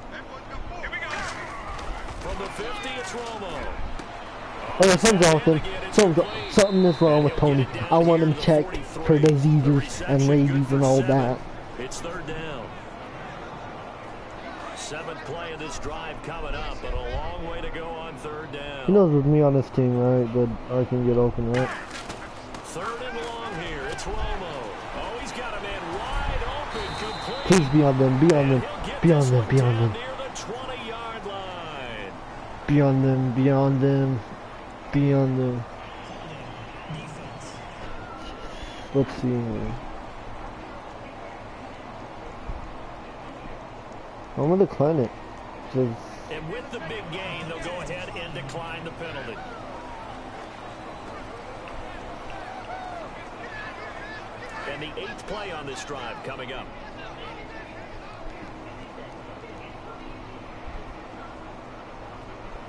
From the 50, it's Romo. Oh, yeah, something's wrong with him. Something is wrong with Tony. I want him checked for diseases and rabies and all that. It's 3rd down. 7th play of this drive coming up, but a long way to go on 3rd down. He knows with me on this team, right? That I can get open, right? 3rd and long here. It's Romo. Oh, he's He's got a man wide open, complete. Please be on them, be on them, be on them, be on them. Near the 20-yard line. Be on them, be on them, be on them. Defense. Let's see here. I'm gonna decline it. Just And with the big gain, they'll go ahead and decline the penalty. And the 8th play on this drive coming up.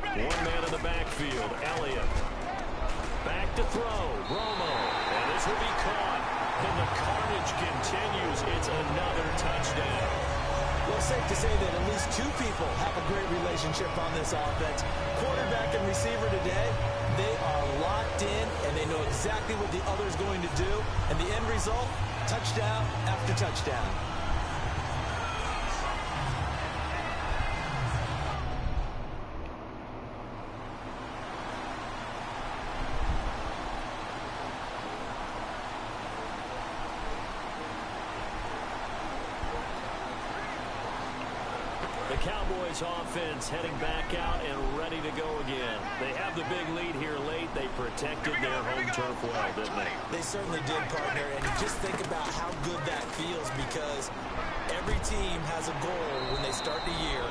One man in the backfield, Elliott. Back to throw, Romo. And this will be caught. And the carnage continues. It's another touchdown. Well, safe to say that at least two people have a great relationship on this offense. Quarterback and receiver today, they are locked in, and they know exactly what the other's going to do. And the end result, touchdown after touchdown. The Cowboys offense heading back out and ready to go again. They have the big lead here late. They protected their home turf well, didn't they? They certainly did, partner, and just think about how good that feels, because every team has a goal when they start the year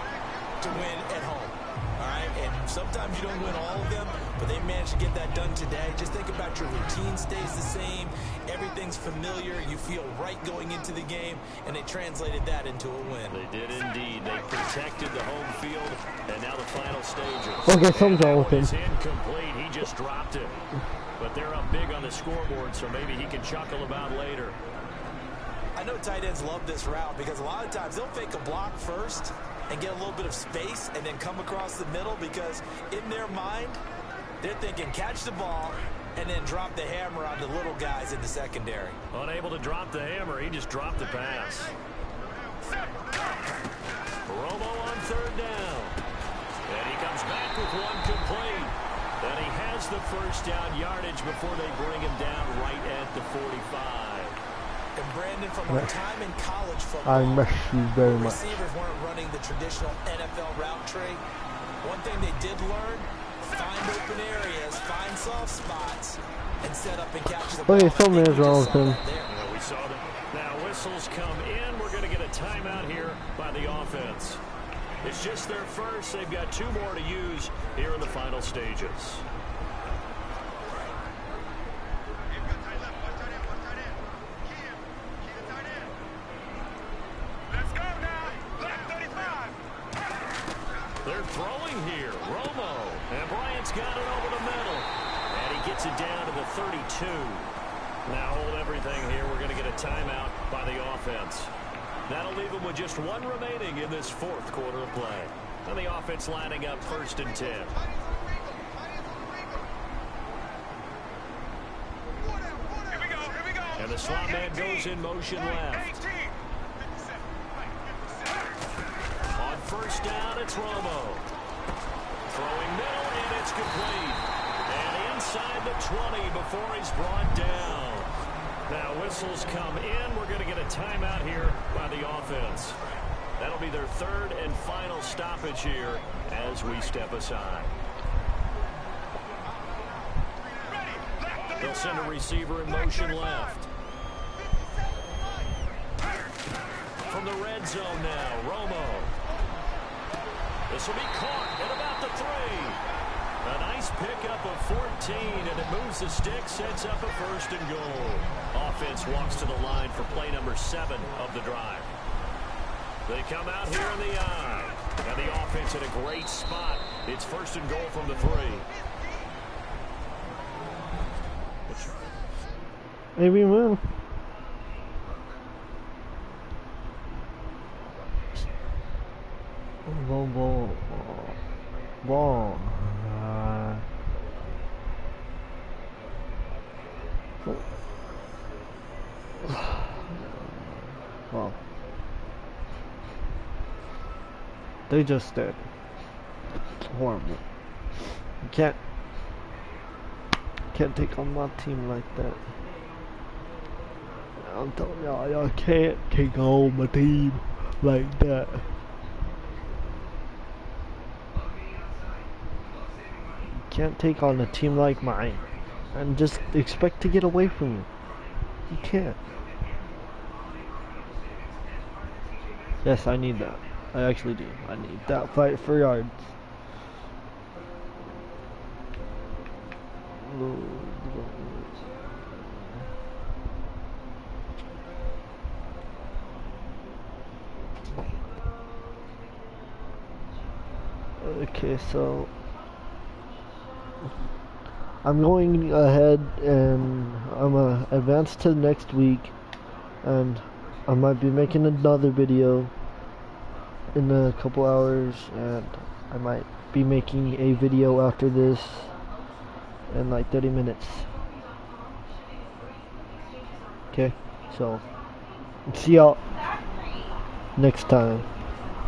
to win at home. All right, and sometimes you don't win all of them, but they managed to get that done today. Just think about your routine stays the same. Everything's familiar. You feel right going into the game, and they translated that into a win. They did indeed. They protected the home field, and now the final stages. okay, something's wrong with him. It's incomplete. He just dropped it. But they're up big on the scoreboard, so maybe he can chuckle about later. I know tight ends love this route because a lot of times they'll fake a block first and get a little bit of space and then come across the middle, because in their mind, they're thinking catch the ball and then drop the hammer on the little guys in the secondary. Unable to drop the hammer, he just dropped the pass. Romo on 3rd down. And he comes back with one complete. And he has the first down yardage before they bring him down right at the 45. And Brandon, from our time in college football, I miss you very much. receivers weren't running the traditional NFL route tree. One thing they did learn, find open areas, find soft spots, and set up and catch the ball. Okay, something is wrong with him. Yeah, we saw that. Now whistles come in. We're going to get a timeout here by the offense. It's just their first. They've got 2 more to use here in the final stages. Let's go now. Left 35. They're throwing here. Romo. And Bryant's got it over the middle. And he gets it down to the 32. Now hold everything here. We're going to get a timeout by the offense. That'll leave them with just 1 remaining in this 4th quarter of play. And the offense lining up 1st and 10. Here we go. Here we go. And the slot man goes in motion left. 18. 57. On 1st down, it's Romo. Throwing middle, and it's complete. And inside the 20 before he's brought down. Now whistles come in. We're going to get a timeout here by the offense. That'll be their 3rd and final stoppage here as we step aside. They'll send a receiver in motion left. From the red zone now, Romo. This will be caught at about the 3. A nice pickup of 14, and it moves the stick, sets up a 1st and goal. Offense walks to the line for play number 7 of the drive. They come out here in the eye, and the offense in a great spot. It's 1st and goal from the 3. Maybe win. Ball. Well, they just did. It's horrible. You can't take on my team like that. I'm telling y'all, y'all can't take on my team like that. You can't take on a team like mine and just expect to get away from me. You can't. Yes, I need that. I actually do. I need that fight for yards. Okay, so I'm going ahead and I'm advanced to next week, and I might be making another video in a couple hours, and I might be making a video after this in like 30 minutes. Okay, so see y'all next time.